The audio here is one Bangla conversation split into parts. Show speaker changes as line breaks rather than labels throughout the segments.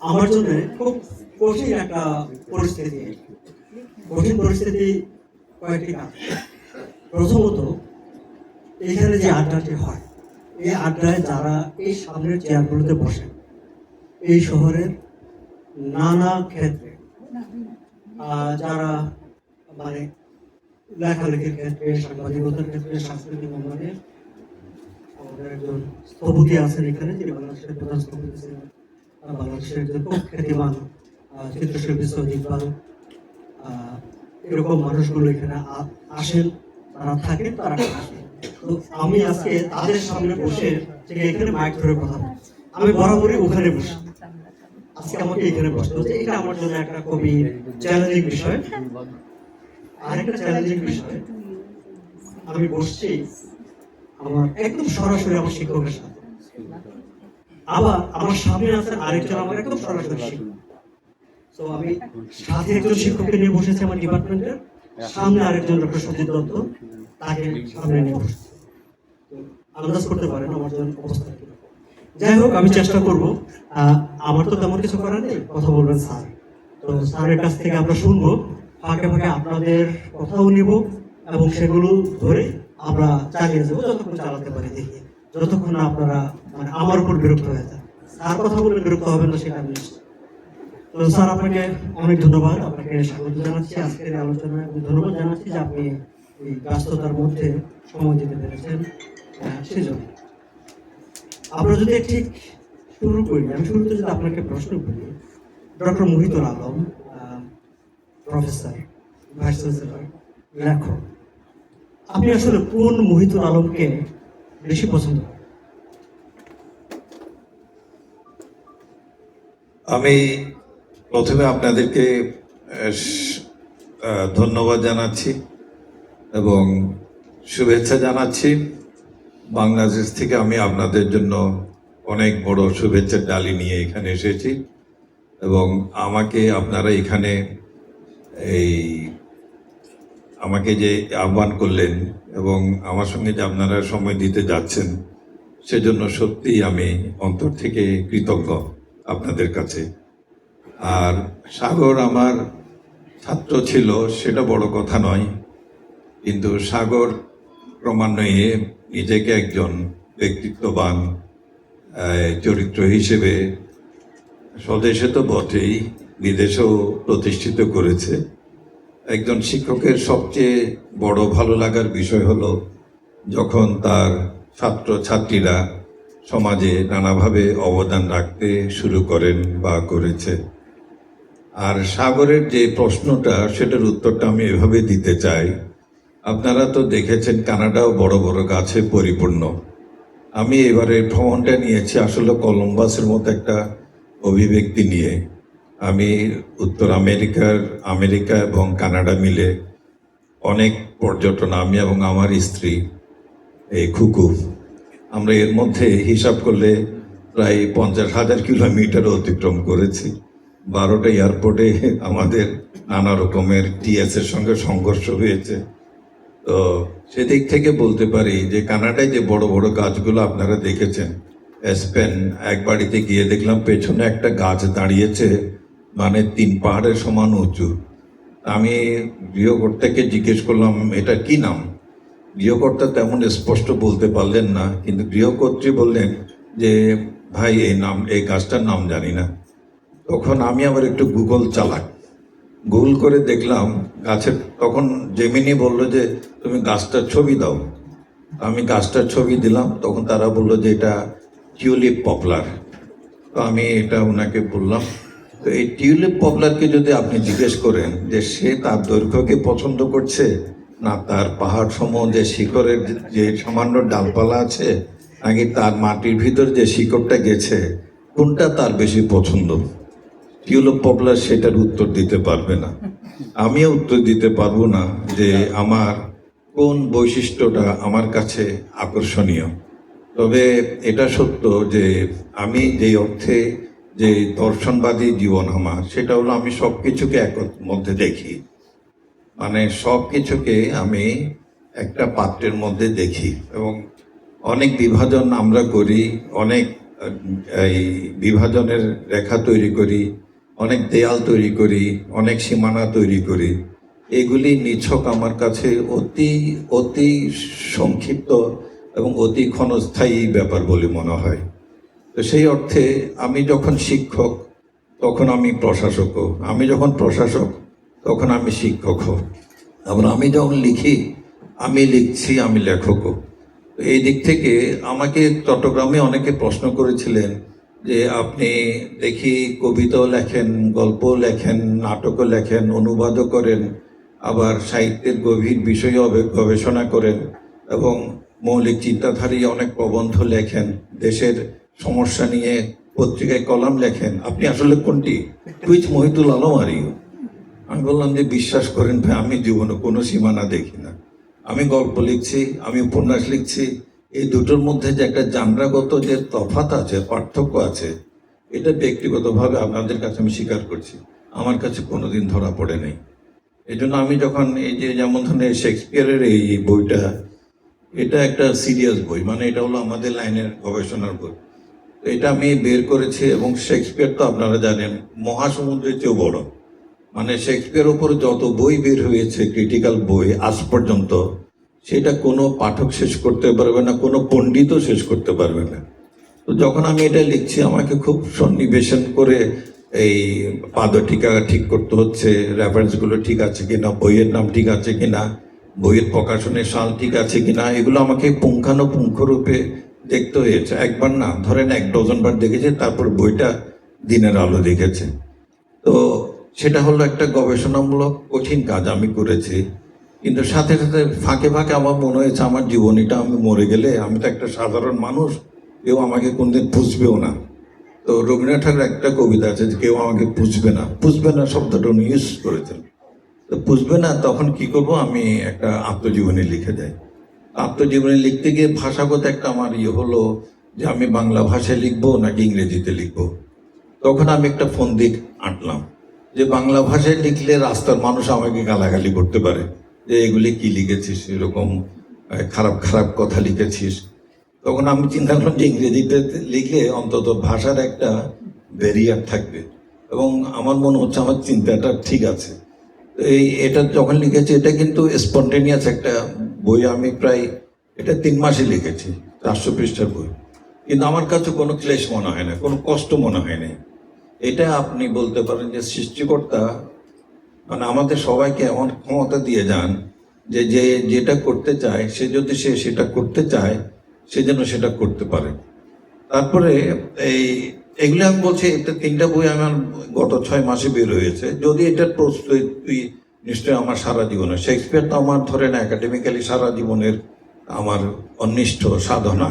আমার জন্য খুব কঠিন একটা পরিস্থিতি। কঠিন পরিস্থিতি কয়েকটি কারণ। প্রথমত, এখানে যে আড্ডাটি হয়, এই আড্ডায় যারা এই সামনের চেয়ারগুলোতে বসেন, এই শহরের নানা ক্ষেত্রে যারা মানে লেখালেখির ক্ষেত্রে, সাংবাদিকতার ক্ষেত্রে, সাংস্কৃতিক উন্নয়নে আমাদের একজন স্থপতি আছেন এখানে, যে বাংলাদেশের প্রধান স্থপতি ছিলেন, বাংলাদেশের একজন খুব খ্যাতিমান চিত্রশিল্পী সৈয়দ ইকবাল, এরকম মানুষগুলো এখানে আসেন, তারা থাকেন, তারা আসেন। তো আমি আজকে তাদের সামনে বসে থেকে এখানে মাইক ধরে কথা বলছি। আমি বরাবরই ওখানে বসি, আজকে আমাকে এখানে বসতে হচ্ছে। এটা আমার জন্য একটা খুবই চ্যালেঞ্জিং বিষয়। আরেকটা চ্যালেঞ্জিং বিষয়, আমি বসছি আমার একদম সরাসরি আমার শিক্ষকের সাথে, আবার আমার সামনে আছেন আরেকজন আমার একদম সরাসরি শিক্ষক। তো আমি সাথে একজন শিক্ষককে নিয়ে বসেছি আমার ডিপার্টমেন্টের, সামনে আরেকজন ডক্টর সঞ্জিত দত্ত, তাকে সামনে নিয়ে বসেছি। আন্দাজ করতে পারেন আমার জন্য অবস্থা কি। যাই হোক, আমি চেষ্টা করব। আমার তো তেমন কিছু করার নেই, কথা বলবেন স্যার। তো স্যারের কাছ থেকে আমরা শুনবো, ফাঁকে ফাঁকে আপনাদের কথাও নিব এবং সেগুলো ধরে আমরা চালিয়ে যাবো, যতক্ষণ চালাতে পারি দেখি, যতক্ষণ না আপনারা মানে আমার উপর বিরক্ত হয়ে যায়। স্যার কথা বলে বিরক্ত হবেন না সেটা আমি নিশ্চিত। তো স্যার, আপনাকে অনেক ধন্যবাদ, আপনাকে স্বাগত জানাচ্ছি আজকের আলোচনায়। ধন্যবাদ জানাচ্ছি যে আপনি এই ব্যস্ততার মধ্যে সময় দিতে পেরেছেন। সেজন্য আমরা যদি ঠিক শুরু করি, আমি শুরুতে যদি আপনাকে প্রশ্ন করি, doctor Muhitul Alam, professor, vice chancellor, লেখক, আপনি আসলে কোন মুহিতুল আলমকে বেশি পছন্দ করেন?
আমি প্রথমে আপনাদেরকে ধন্যবাদ জানাচ্ছি এবং শুভেচ্ছা জানাচ্ছি। বাংলাদেশ থেকে আমি আপনাদের জন্য অনেক বড় শুভেচ্ছার ডালি নিয়ে এখানে এসেছি এবং আমাকে আপনারা এখানে আমাকে যে আহ্বান করলেন এবং আমার সঙ্গে যে আপনারা সময় দিতে যাচ্ছেন, সেজন্য সত্যিই আমি অন্তর থেকে কৃতজ্ঞ আপনাদের কাছে। আর সাগর আমার ছাত্র ছিল সেটা বড় কথা নয়, কিন্তু সাগর ক্রমান্বয়ে নিজেকে একজন ব্যক্তিত্ববান চরিত্র হিসেবে স্বদেশে তো বটেই, বিদেশেও প্রতিষ্ঠিত করেছে। একজন শিক্ষকের সবচেয়ে বড় ভালো লাগার বিষয় হলো যখন তার ছাত্র ছাত্রীরা সমাজে নানাভাবে অবদান রাখতে শুরু করেন বা করেছে। আর সাগরের যে প্রশ্নটা, সেটার উত্তরটা আমি এভাবে দিতে চাই। আপনারা তো দেখেছেন কানাডাও বড় বড় গাছে পরিপূর্ণ। আমি এবারে ভ্রমণটা নিয়েছি আসলে কলম্বাসের মতো একটা অভিব্যক্তি নিয়ে। আমি উত্তর আমেরিকা এবং কানাডা মিলে অনেক পর্যটন, আমি এবং আমার স্ত্রী এই খুকু, আমরা এর মধ্যে হিসাব করলে প্রায় 50,000 কিলোমিটার অতিক্রম করেছি। 12টা এয়ারপোর্টে আমাদের নানা রকমের টিএসের সঙ্গে সংঘর্ষ হয়েছে। তো সেদিক থেকে বলতে পারি যে কানাডায় যে বড় বড় গাছগুলো আপনারা দেখেছেন, স্পেন এক বাড়িতে গিয়ে দেখলাম পেছনে একটা গাছ দাঁড়িয়েছে, মানে 3 পাহাড়ের সমান উঁচু। আমি গৃহকর্তাকে জিজ্ঞেস করলাম এটা কি নাম। গৃহকর্তা তেমন স্পষ্ট বলতে পারলেন না, কিন্তু গৃহকর্ত্রী বললেন যে ভাই এই গাছটার নাম জানি না। তখন আমি আবার একটু গুগল করে দেখলাম গাছের, তখন জেমিনি বলল যে তুমি গাছটার ছবি দাও। আমি গাছটার ছবি দিলাম, তখন তারা বলল যে এটা টিউলিপ পপলার। তো আমি এটা ওনাকে বললাম। তো এই টিউলিপ পপলারকে যদি আপনি জিজ্ঞেস করেন যে সে তার দৈর্ঘ্যকে পছন্দ করছে না তার পাহাড় সমূহ যে শিকড়ের যে সামান্য ডালপালা আছে, নাকি তার মাটির ভিতর যে শিকড়টা গেছে, কোনটা তার বেশি পছন্দ, টিউলিপ পপলার সেটার উত্তর দিতে পারবে না। আমিও উত্তর দিতে পারবো না যে আমার কোন বৈশিষ্ট্যটা আমার কাছে আকর্ষণীয়। তবে এটা সত্য যে আমি যে অর্থে যে দর্শনবাদী জীবন আমার, সেটা হলো আমি সব কিছুকে এক মধ্যে দেখি, মানে সব কিছুকে আমি একটা পাত্রের মধ্যে দেখি এবং অনেক বিভাজন আমরা করি, অনেক এই বিভাজনের রেখা তৈরি করি, অনেক দেয়াল তৈরি করি, অনেক সীমানা তৈরি করি। এগুলি নিছক আমার কাছে অতি অতি সংক্ষিপ্ত এবং অতি ক্ষণস্থায়ী ব্যাপার বলে মনে হয়। তো সেই অর্থে আমি যখন শিক্ষক তখন আমি প্রশাসকও, আমি যখন প্রশাসক তখন আমি শিক্ষকও, এবং আমি যখন লিখি আমি লিখছি, আমি লেখকও। তো এই দিক থেকে আমাকে চট্টগ্রামে অনেকে প্রশ্ন করেছিলেন যে আপনি দেখি কবিতাও লেখেন, গল্পও লেখেন, নাটকও লেখেন, অনুবাদও করেন, আবার সাহিত্যের গভীর বিষয়ে গবেষণা করেন এবং মৌলিক চিন্তাধারী অনেক প্রবন্ধ লেখেন, দেশের সমস্যা নিয়ে পত্রিকায় কলাম লেখেন। আপনি আসলে কোনটি? কুইচ মহিতুল আলম আরিও। আমি বললাম যে বিশ্বাস করেন ভাই, আমি জীবনে কোনো সীমানা দেখি না। আমি গল্প লিখছি, আমি উপন্যাস লিখছি, এই দুটোর মধ্যে যে একটা জানরাগত যে তফাৎ আছে, পার্থক্য আছে, এটা ব্যক্তিগতভাবে আপনাদের কাছে আমি স্বীকার করছি, আমার কাছে কোনোদিন ধরা পড়ে নাই। এই জন্য আমি যখন এই যে যেমন ধরনের শেক্সপিয়ারের এই বইটা, এটা একটা সিরিয়াস বই, মানে এটা হলো আমাদের লাইনের গবেষণার বই। তো এটা আমি বের করেছি, এবং শেক্সপিয়ার তো আপনারা জানেন মহাসমুদ্রের চেয়েও বড়। মানে শেক্সপিয়ার উপর যত বই বের হয়েছে, ক্রিটিক্যাল বই আজ পর্যন্ত, সেটা কোনো পাঠক শেষ করতে পারবে না, কোনো পণ্ডিতও শেষ করতে পারবে না। তো যখন আমি এটা লিখছি আমাকে খুব সন্নিবেশন করে এই পাদটিকা ঠিক করতে হচ্ছে, রেফারেন্সগুলো ঠিক আছে কিনা, বইয়ের নাম ঠিক আছে কিনা, বইয়ের প্রকাশনের সাল ঠিক আছে কিনা, এগুলো আমাকে পুঙ্খানুপুঙ্খ রূপে দেখতে হয়েছে। একবার না, ধরেন 1 ডজন বার দেখেছে, তারপর বইটা দিনের আলো দেখেছে। তো সেটা হলো একটা গবেষণামূলক কঠিন কাজ আমি করেছি, কিন্তু সাথে সাথে ফাঁকে ফাঁকে আমার মনে হয়েছে আমার জীবনীটা আমি মরে গেলে, আমি তো একটা সাধারণ মানুষ, কেউ আমাকে কোনদিন পুষবেও না। তো রবীন্দ্রনাথ ঠাকুর একটা কবিতা আছে যে কেউ আমাকে পুষবে না, পুষবে না শব্দটা উনি ইউজ করেছেন। তো পুষবে না, তখন কি করব, আমি একটা আত্মজীবনী লিখে যাই। আত্মজীবনী লিখতে গিয়ে ভাষাগত একটা আমার হলো যে আমি বাংলা ভাষায় লিখবো নাকি ইংরেজিতে লিখবো। তখন আমি একটা ফন্দি আঁটলাম যে বাংলা ভাষায় লিখলে রাস্তার মানুষ আমাকে গালাগালি করতে পারে যে এগুলি কি লিখেছিস, এরকম খারাপ খারাপ কথা লিখেছিস। তখন আমি চিন্তা করলাম যে ইংরেজিতে লিখলে অন্তত ভাষার একটা ব্যারিয়ার থাকবে, এবং আমার মনে হচ্ছে আমার চিন্তাটা ঠিক আছে। এটা যখন লিখেছি, এটা কিন্তু স্পন্টেনিয়াস একটা বই, আমি প্রায় এটা 3 মাসে লিখেছি, 400 পৃষ্ঠার বই, কিন্তু আমার কাছে কোনো ক্লেশ মনে হয় না, কোনো কষ্ট মনে হয় না। এটা আপনি বলতে পারেন যে সৃষ্টিকর্তা মানে আমাদের সবাইকে এমন ক্ষমতা দিয়ে যান যে যেটা করতে চায়, সে যদি সেটা করতে চায়, সে যেন সেটা করতে পারে। তারপরে এগুলো আমি বলছি, এটা 3টা বই আমার গত 6 মাসে বের হয়েছে। যদি এটার প্রস্তুতি নিশ্চয়ই আমার সারা জীবনে, শেক্সপিয়ার তো আমার ধরেন একাডেমিক্যালি সারা জীবনের আমার অনিষ্ট সাধনা।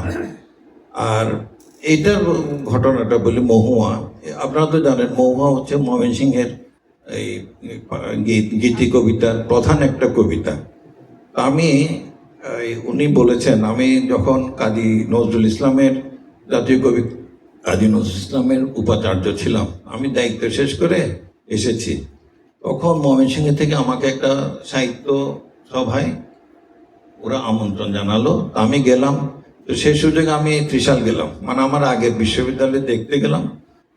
আর এইটার ঘটনাটা বলি, মহুয়া। আপনারা তো জানেন মহুয়া হচ্ছে ময়মনসিংহের এই গীতি কবিতার প্রধান একটা কবিতা। আমি উনি বলেছেন, আমি যখন কাজী নজরুল ইসলামের জাতীয় কবি কাজী নজরুল ইসলামের উপাচার্য ছিলাম, আমি দায়িত্ব শেষ করে এসেছি, তখন ময়মনসিংহ থেকে আমাকে একটা সাহিত্য সভায় ওরা আমন্ত্রণ জানালো, আমি গেলাম। তো সেই সুযোগে আমি ত্রিশাল গেলাম, মানে আমার আগের বিশ্ববিদ্যালয়ে দেখতে গেলাম।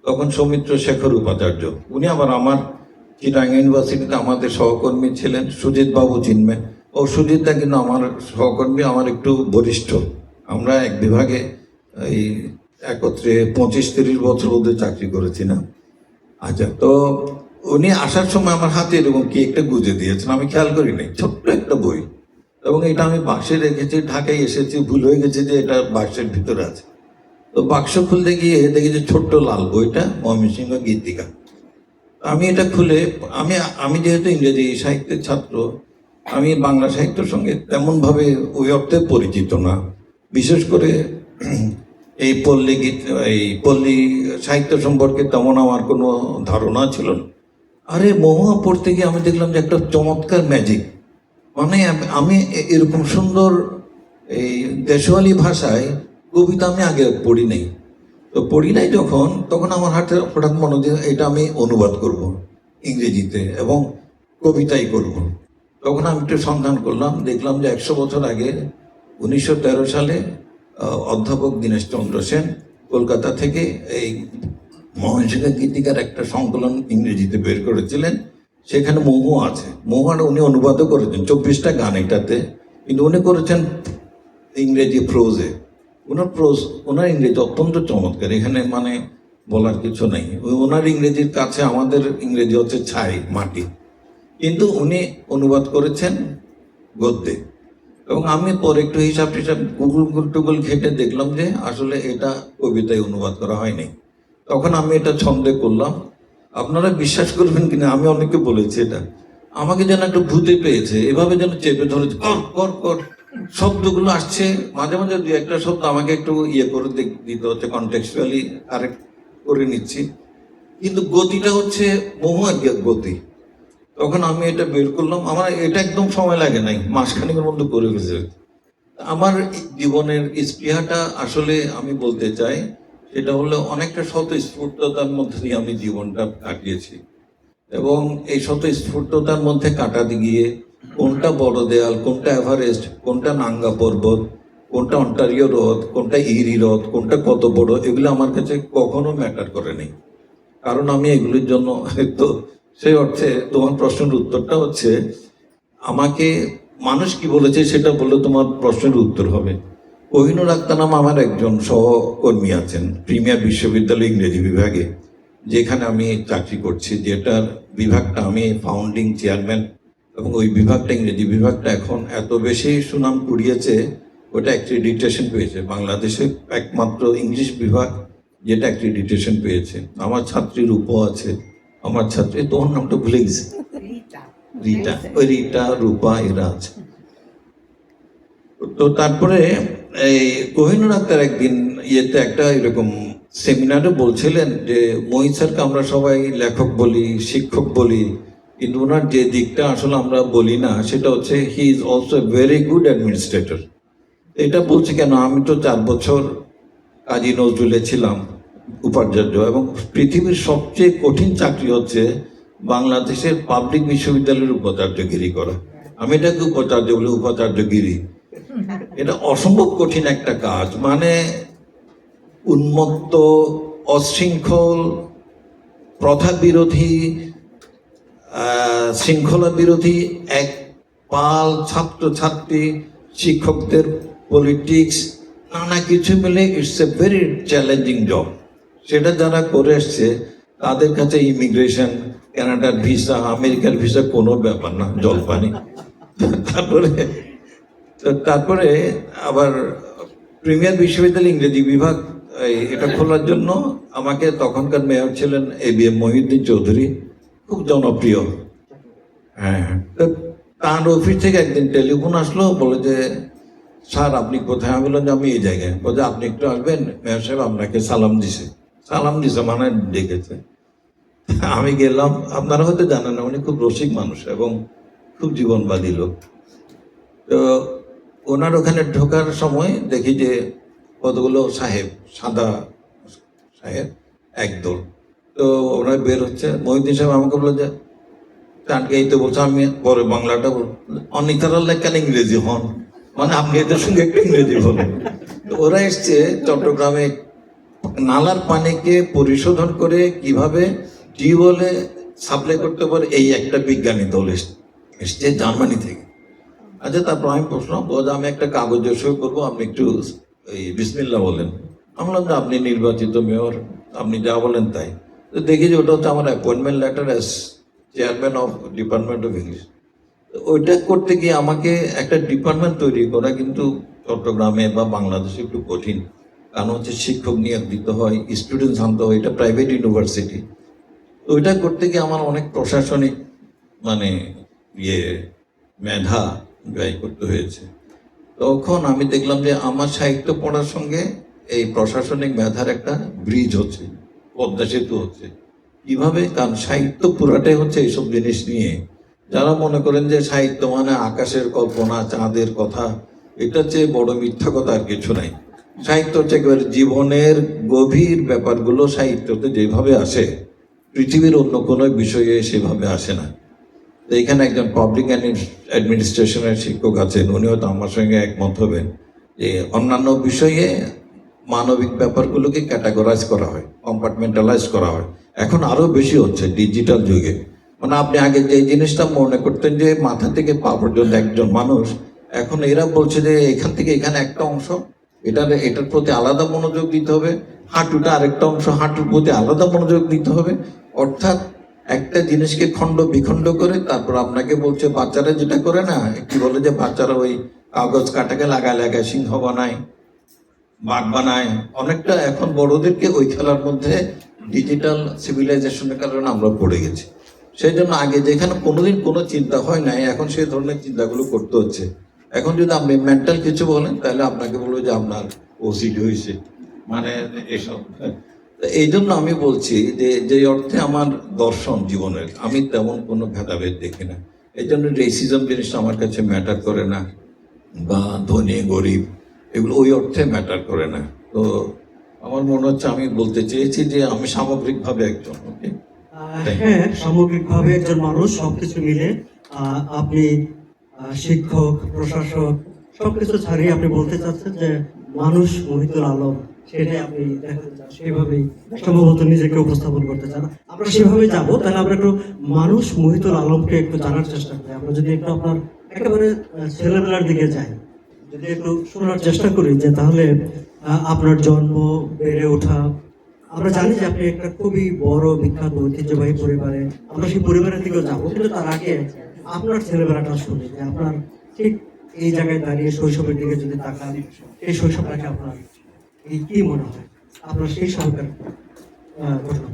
তখন সৌমিত্র শেখর উপাচার্য, উনি আবার আমার চিটাং ইউনিভার্সিটিতে আমাদের সহকর্মী ছিলেন, সুজিত বাবু চিনবেন। ও সুজিতটা কিন্তু আমার সহকর্মী, আমার একটু বরিষ্ঠ, আমরা এক বিভাগে এই একত্রে 25-30 বছর মধ্যে চাকরি করেছি না। আচ্ছা, তো উনি আসার সময় আমার হাতে এরকম কি একটা গুজে দিয়েছেন, আমি খেয়াল করি নাই, ছোট্ট একটা বই, এবং এটা আমি বাক্সে রেখেছি, ঢাকায় এসেছি, ভুল হয়ে গেছে যে এটা বাক্সের ভিতরে আছে। তো বাক্স খুলতে গিয়ে দেখি যে ছোট্ট লাল বইটা ময়মনসিংহ গীতিকা। আমি এটা খুলে, আমি যেহেতু ইংরেজি সাহিত্যের ছাত্র, আমি বাংলা সাহিত্যের সঙ্গে তেমনভাবে ওই অর্থে পরিচিত না, বিশেষ করে এই পল্লী গীত, এই পল্লী সাহিত্য সম্পর্কে তেমন আমার কোনো ধারণা ছিল না। আরে মহুয়া পড়তে গিয়ে আমি দেখলাম যে একটা চমৎকার ম্যাজিক, মানে আমি এরকম সুন্দর এই দেশওয়ালি ভাষায় কবিতা আমি আগে পড়ি নাই। তো পড়ি নাই যখন, তখন আমার হাতে হঠাৎ মনে হচ্ছে এটা আমি অনুবাদ করব ইংরেজিতে এবং কবিতাই করব। তখন আমি একটু সন্ধান করলাম, দেখলাম যে 100 বছর আগে 1913 সালে অধ্যাপক দীনেশচন্দ্র সেন কলকাতা থেকে এই মহেশিকা গীতিকার একটা সংকলন ইংরেজিতে বের করেছিলেন, সেখানে মহু আছে। মহুয়াটা উনি অনুবাদও করেছেন, 24টা গান এটাতে, কিন্তু উনি করেছেন ইংরেজি প্রোজে। ওনার ইংরেজি অত্যন্ত চমৎকার, এখানে মানে বলার কিছু নেই। ওনার ইংরেজির কাছে আমাদের ইংরেজি হচ্ছে ছাই, মাটি, কিন্তু উনি অনুবাদ করেছেন গদ্যে। এবং আমি পরে একটু হিসাব গুগল ঘেটে দেখলাম যে আসলে এটা কবিতায় অনুবাদ করা হয়নি। তখন আমি এটা ছন্দে করলাম। আপনারা বিশ্বাস করবেন কিনা, আমি অনেককে বলেছি এটা, আমাকে যেন একটু ভূতে পেয়েছে, এভাবে যেন চেপে ধরেছে, কর কর কর, শব্দগুলো আসছে, মাঝে মাঝে দু একটা শব্দ আমাকে একটু ইয়ে করে দিতে হচ্ছে, কনটেক্সচুয়ালি কারেক্ট করে নিচ্ছি, কিন্তু গতিটা হচ্ছে মহুয়ার গতি। তখন আমি এটা বের করলাম, আমার এটা একদম সময় লাগে নাই, মাসখানেকের মধ্যে করে ফেলেছে। আমার জীবনের স্পৃহাটা আসলে আমি বলতে চাই, সেটা হলো অনেকটা স্বতঃস্ফূর্ততার মধ্যে দিয়ে আমি জীবনটা কাটিয়েছি। এবং এই স্বতঃস্ফূর্ততার মধ্যে কাটাতে গিয়ে কোনটা বড় দেয়াল, কোনটা এভারেস্ট, কোনটা নাঙ্গা পর্বত, কোনটা অন্টারিও হ্রদ, কোনটা ইরি হ্রদ, কোনটা কত বড়, এগুলো আমার কাছে কখনো ম্যাটার করে নেই। কারণ আমি এগুলির জন্য তো সেই অর্থে তোমার প্রশ্নের উত্তরটা হচ্ছে, আমাকে মানুষ কি বলেছে সেটা বললে তোমার প্রশ্নের উত্তর হবে। কোহিনুর আক্তার নাম আমার একজন সহকর্মী আছেন প্রিমিয়ার বিশ্ববিদ্যালয় ইংরেজি বিভাগে, যেখানে আমি চাকরি করছি, যেটার বিভাগটা আমি ফাউন্ডিং চেয়ারম্যান। এবং ওই বিভাগটা, ইংরেজি বিভাগটা এখন এত বেশি সুনাম কুড়িয়েছে, ওটা অ্যাক্রিডিটেশন পেয়েছে, বাংলাদেশে একমাত্র ইংলিশ বিভাগ যেটা অ্যাক্রিডিটেশন পেয়েছে। আমার ছাত্রী রূপ আছে, আমার ছাত্রী, তোমার নামটা ভুলে গেছে, রিটা, ওই রিটা, রূপা, এরা আছে। তো তারপরে এই কোহিনুর আক্তার একদিন ইয়েতে একটা এরকম সেমিনারে বলছিলেন যে মহিত স্যারকে আমরা সবাই লেখক বলি, শিক্ষক বলি, কিন্তু ওনার যে দিকটা আসলে আমরা বলি না, সেটা হচ্ছে he is also very good administrator. এটা বলছি কেন, আমি তো 4 বছর কাজী নজরুলে ছিলাম উপাচার্য, এবং পৃথিবীর সবচেয়ে কঠিন চাকরি হচ্ছে বাংলাদেশের পাবলিক বিশ্ববিদ্যালয়ের উপাচার্যগিরি করা। আমি এটাকে উপাচার্য বলি, উপাচার্যগিরি। এটা অসম্ভব কঠিন একটা কাজ, মানে উন্মত্ত, অশৃঙ্খল, প্রথা বিরোধী, শৃঙ্খলা বিরোধী এক পাল ছাত্রছাত্রী, শিক্ষকদের পলিটিক্স, নানা কিছু মিলে it's a very challenging job. সেটা যারা করে এসছে তাদের কাছে ইমিগ্রেশন, কানাডার ভিসা, আমেরিকার ভিসা কোনো ব্যাপার না, জলপানি। তারপরে আবার প্রিমিয়ার বিশ্ববিদ্যালয় ইংরেজি বিভাগ এটা খোলার জন্য আমাকে তখনকার মেয়র ছিলেন ABM মহিউদ্দিন চৌধুরী, খুব জনপ্রিয়। হ্যাঁ, তার অফিস থেকে একদিন টেলিফোন আসলো, বলে যে স্যার আপনি কোথায়? আমি বললাম যে আমি এই জায়গায়। বলছে আপনি একটু আসবেন, মেয়র সাহেব আপনাকে সালাম দিছে মানে ডেকেছে। আমি গেলাম। আপনারা হয়তো জানেন না, উনি খুব রসিক মানুষ এবং খুব জীবনবাদী লোক। তো ওনার ওখানে ঢোকার সময় দেখি যে কতগুলো সাহেব, সাদা সাহেব একদল। তো ওরা বের হচ্ছে, মহিউদ্দিন সাহেব আমাকে বললো যে টানকে এই তো বলছে, আমি পরে বাংলাটা অনিতারাল কেন ইংরেজি হন, মানে আপনি এদের সঙ্গে একটু ইংরেজি বলেন। তো ওরা এসছে চট্টগ্রামে নালার পানিকে পরিশোধন করে কিভাবে টিউবওয়েলে সাপ্লাই করতে পারে, এই একটা বিজ্ঞানী দল এসছে জার্মানি থেকে। আচ্ছা, তারপর আমি প্রশ্ন বলছি, আমি একটা কাগজে সই করবো, আপনি একটু এই বিসমিল্লাহ বলেন। আমি বললাম যে আপনি নির্বাচিত মেয়র, আপনি যা বলেন তাই। তো দেখি যে ওটা হচ্ছে আমার appointment letter as chairman of department of English. ওইটা করতে গিয়ে আমাকে একটা ডিপার্টমেন্ট তৈরি করা কিন্তু চট্টগ্রামে বা বাংলাদেশে একটু কঠিন, কারণ হচ্ছে শিক্ষক নিয়োগ দিতে হয়, স্টুডেন্টস আনতে হয়, এটা প্রাইভেট ইউনিভার্সিটি। তো ওইটা করতে গিয়ে আমার অনেক প্রশাসনিক মানে মেধা ব্যয় করতে হয়েছে। তখন আমি দেখলাম যে আমার সাহিত্য পড়ার সঙ্গে এই প্রশাসনিক মেধার একটা ব্রিজ হচ্ছে, পদ্মা সেতু হচ্ছে। কিভাবে? কারণ সাহিত্য পুরাটাই হচ্ছে এইসব জিনিস নিয়ে। যারা মনে করেন যে সাহিত্য মানে আকাশের কল্পনা, চাঁদের কথা, এটা চেয়ে বড় মিথ্যা কথা আর কিছু নাই। সাহিত্য হচ্ছে একেবারে জীবনের গভীর ব্যাপারগুলো সাহিত্যতে যেভাবে আসে, পৃথিবীর অন্য কোনো বিষয়ে সেভাবে আসে না। তো এখানে একজন পাবলিক অ্যাডমিনিস্ট্রেশনের শিক্ষক আছেন, উনি হয়তো আমার সঙ্গে একমত হবেন যে অন্যান্য বিষয়ে
মানবিক ব্যাপারগুলোকে ক্যাটাগরাইজ করা হয়, কম্পার্টমেন্টালাইজ করা হয়। এখন আরো বেশি হচ্ছে ডিজিটাল যুগে। মানে আপনি আগে যে জিনিসটা মনে করতেন যে মাথা থেকে পা পর্যন্ত একজন মানুষ, এখন এরা বলছে যে এখান থেকে এখানে একটা অংশ, এটার প্রতি আলাদা মনোযোগ দিতে হবে, হাঁটুটা আরেকটা অংশ, হাঁটুর প্রতি আলাদা মনোযোগ দিতে হবে। অর্থাৎ একটা জিনিসকে খণ্ড বিখণ্ড করে তারপর আপনাকে বলছে, বাচ্চারা যেটা করে না, কি বলে যে বাচ্চারা ওই কাগজ কাটাকে লাগায় লাগায় সিংহ বানায়, বাঘ বানায়, অনেকটা এখন বড়দেরকে ওই খেলার মধ্যে ডিজিটাল সিভিলাইজেশনের কারণে আমরা পড়ে গেছি। সেই জন্য আগে যেখানে কোনোদিন কোনো চিন্তা হয় নাই, এখন সেই ধরনের চিন্তাগুলো করতে হচ্ছে। এখন যদি আপনি মেন্টাল কিছু বলেন তাহলে আপনাকে বলবো যে আপনার ওসিডি হয়েছে, মানে এসব। এই জন্য আমি বলছি যে অর্থে আমার দর্শন জীবনের, আমি তেমন কোনো ভেদাভেদ দেখি না। এই জন্য রেসিজম জিনিসটা আমার কাছে ম্যাটার করে না, বা ধনী গরিব এগুলো ওই অর্থে ম্যাটার করে না। তো আমার মনে হচ্ছে আমি বলতে চেয়েছি যে আমি সামগ্রিকভাবে একজন, ওকে।
হ্যাঁ, সামগ্রিকভাবে একজন মানুষ, সবকিছু মিলে আপনি শিক্ষক, প্রশাসক সবকিছু ছাড়িয়ে আপনি বলতে চাচ্ছেন যে মানুষ মহিতুল আলম, সেটাই আপনি দেখাতে চান, সেভাবেই সম্ভবত নিজেকে উপস্থাপন করতে চান। আমরা সেভাবে যাবো। তাহলে আমরা একটু মানুষ মহিতুল আলমকে একটু জানার চেষ্টা করি। আমরা যদি একটু আপনার একেবারে ছেলেবেলার দিকে যাই, যদি একটু শোনার চেষ্টা করি যে তাহলে আপনার জন্ম, বেড়ে ওঠা, আমরা জানি যে আপনি একটা খুবই বড় বিখ্যাত ঐতিহ্যবাহী পরিবারে, আমরা সেই পরিবারের দিকেও যাবো, কিন্তু তার আগে আপনার ছেলেবেলাটা শুনি যে আপনার ঠিক এই জায়গায় দাঁড়িয়ে শৈশবের দিকে যদি তাকান, এই শৈশবটাকে আপনার এই কি মনে হয়, আপনার সেই সময়কার ঘটনা।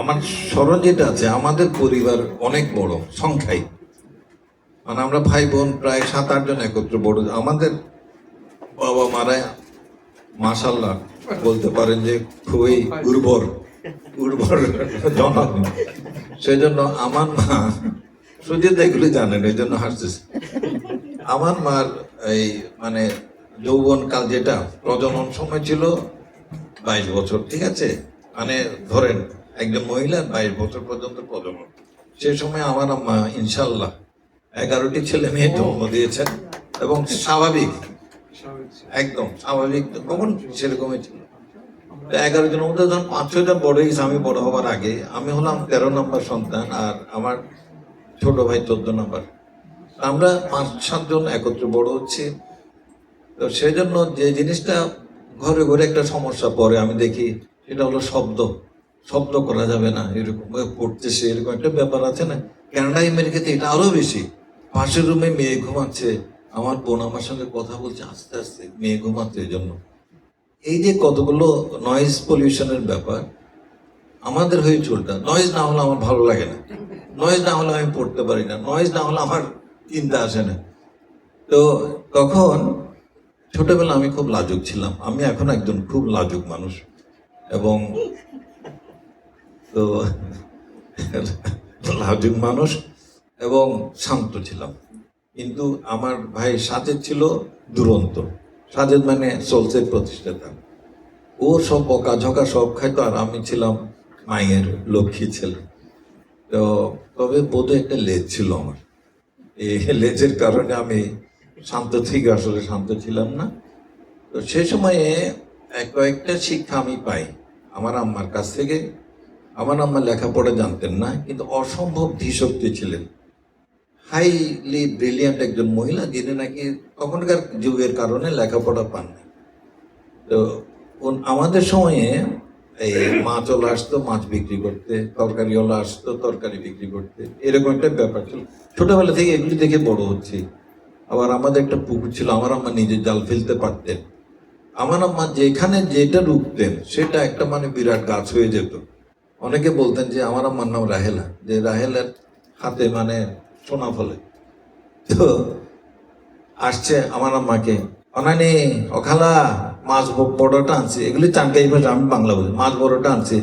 আমার স্মরণ যেটা আছে, আমাদের পরিবার অনেক বড় সংখ্যায়, মানে আমরা ভাই বোন প্রায় 7-8 জন একত্র বড়। আমাদের বাবা মারা মাশাআল্লাহ বলতে পারেন যে খুবই উর্বর জনক। সেই জন্য আমার মা, সুজিত এগুলি জানেন, এই জন্য হাসতেছে। আমার মার এই মানে যৌবনকাল যেটা প্রজনন সময় ছিল 22 বছর, ঠিক আছে, মানে ধরেন একজন মহিলার 22 বছর পর্যন্ত প্রজনন। সে সময় আমার আম্মা ইনশাল্লাহ 11টি ছেলে মেয়ে জন্ম দিয়েছেন, এবং স্বাভাবিক, একদম স্বাভাবিক, কখন সেরকমই ছিল। 11 জনের মধ্যে যখন 5-6 জন বড় হয়েছে, আমি বড় হবার আগে, আমি হলাম 13 নম্বর সন্তান, আর আমার ছোট ভাই 14 নম্বর। আমরা 5-7 জন একত্রে বড় হচ্ছি। তো সেই জন্য যে জিনিসটা ঘরে ঘরে একটা সমস্যা পড়ে আমি দেখি, সেটা হলো শব্দ করা যাবে না, এরকম পড়তেছে, এরকম একটা ব্যাপার আছে না। কানাডা আমেরিকাতে এটা আরো বেশি। পাশের রুমে মেয়ে ঘুমাচ্ছে, আমার বোন আমার সঙ্গে কথা বলছে আস্তে আস্তে, মেয়ে ঘুমাচ্ছে। এই জন্য এই যে কতগুলো নয়েজ পলিউশনের ব্যাপার, আমাদের হয়ে চলটা। নয়েজ না হলে আমার ভালো লাগে না, নয়েজ না হলে আমি পড়তে পারি না, নয়েজ না হলে আমার চিন্তা আসে না। তো তখন ছোটবেলা আমি খুব লাজুক ছিলাম, আমি এখন একজন খুব লাজুক মানুষ, এবং তো লাজুক মানুষ এবং শান্ত ছিলাম। কিন্তু আমার ভাই সাজেদ ছিল দুরন্ত। সাজেদ মানে সোলসের প্রতিষ্ঠাতা, ও সব বকাঝকা সব খাইতো, আর আমি ছিলাম মায়ের লক্ষ্মী ছেলে। তো তবে বোধহয় একটা লেজ ছিল আমার, এই লেজের কারণে আমি শান্ত থেকে আসলে শান্ত ছিলাম না। তো সে সময়ে কয়েকটা শিক্ষা আমি পাই আমার আম্মার কাছ থেকে। আমার আম্মা লেখাপড়া জানতেন না, কিন্তু অসম্ভব ধীশক্তি ছিলেন, হাইলি ব্রিলিয়ান্ট একজন মহিলা, যিনি নাকি তখনকার যুগের কারণে লেখাপড়া পাননি। তো আমাদের সময়ে এই মাছওয়ালা আসতো মাছ বিক্রি করতে, তরকারিওয়ালা আসতো তরকারি বিক্রি করতে, এরকম একটা ব্যাপার ছিল। ছোটবেলা থেকে এগুলি দেখে বড় হচ্ছে। আবার আমাদের একটা পুকুর ছিল, আমার আম্মা নিজে জাল ফেলতে পারতেন। আমার আম্মা যেখানে যেটা রুখতেন সেটা একটা মানে বিরাট গাছ হয়ে যেত। অনেকে বলতেন যে আমার আম্মার নাম রাহেলা, যে রাহেলের হাতে মানে সোনা ফলে। তো আসছে আমার আম্মাকে, অনানি অখালা মাছ বড়টা আনছে, এগুলি চানকাই ভাষা, আমি বাংলা বলি, মাছ বড়টা আনছে।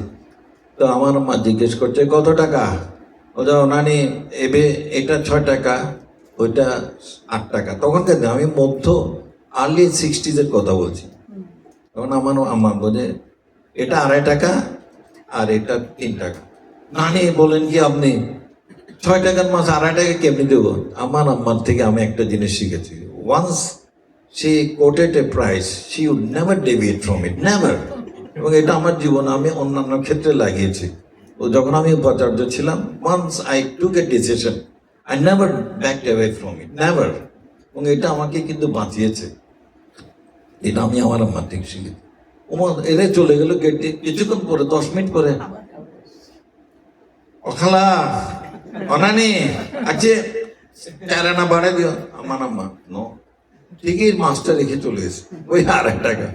তো আমার আম্মা জিজ্ঞেস করছে কত টাকা? ওটা অনানি এটা 6 টাকা, ওইটা 8 টাকা। তখনকার আমি আর্লি 60s কথা বলছি, তখন আমার আম্মা বলে এটা 2.5 টাকা আর এটা 3 টাকা। নানি বলেন কি আপনি 6 টাকার মাছ 2.5 টাকা কেমনি দেবো? আমার আম্মার থেকে আমি একটা জিনিস শিখেছি, once she quoted a price, she would never deviate from it, never. এবং এটা আমার জীবনে আমি অন্যান্য ক্ষেত্রে লাগিয়েছি। ও যখন আমি উপাচার্য ছিলাম, once I took a decision, I never backed away from it, never. এবং এটা আমাকে কিন্তু বাঁচিয়েছে। এটা আমি আমার আম্মার থেকে শিখেছি। এরা চলে গেল গেট দিয়ে, কিছুক্ষণ পরে 10 মিনিট পরে ও খালা অনানি আছে 4 আনা বাড়াই দিও। আমার আম্মা নো, ঠিকই মাছটা রেখে চলে এসে ওই 2.5 টাকা।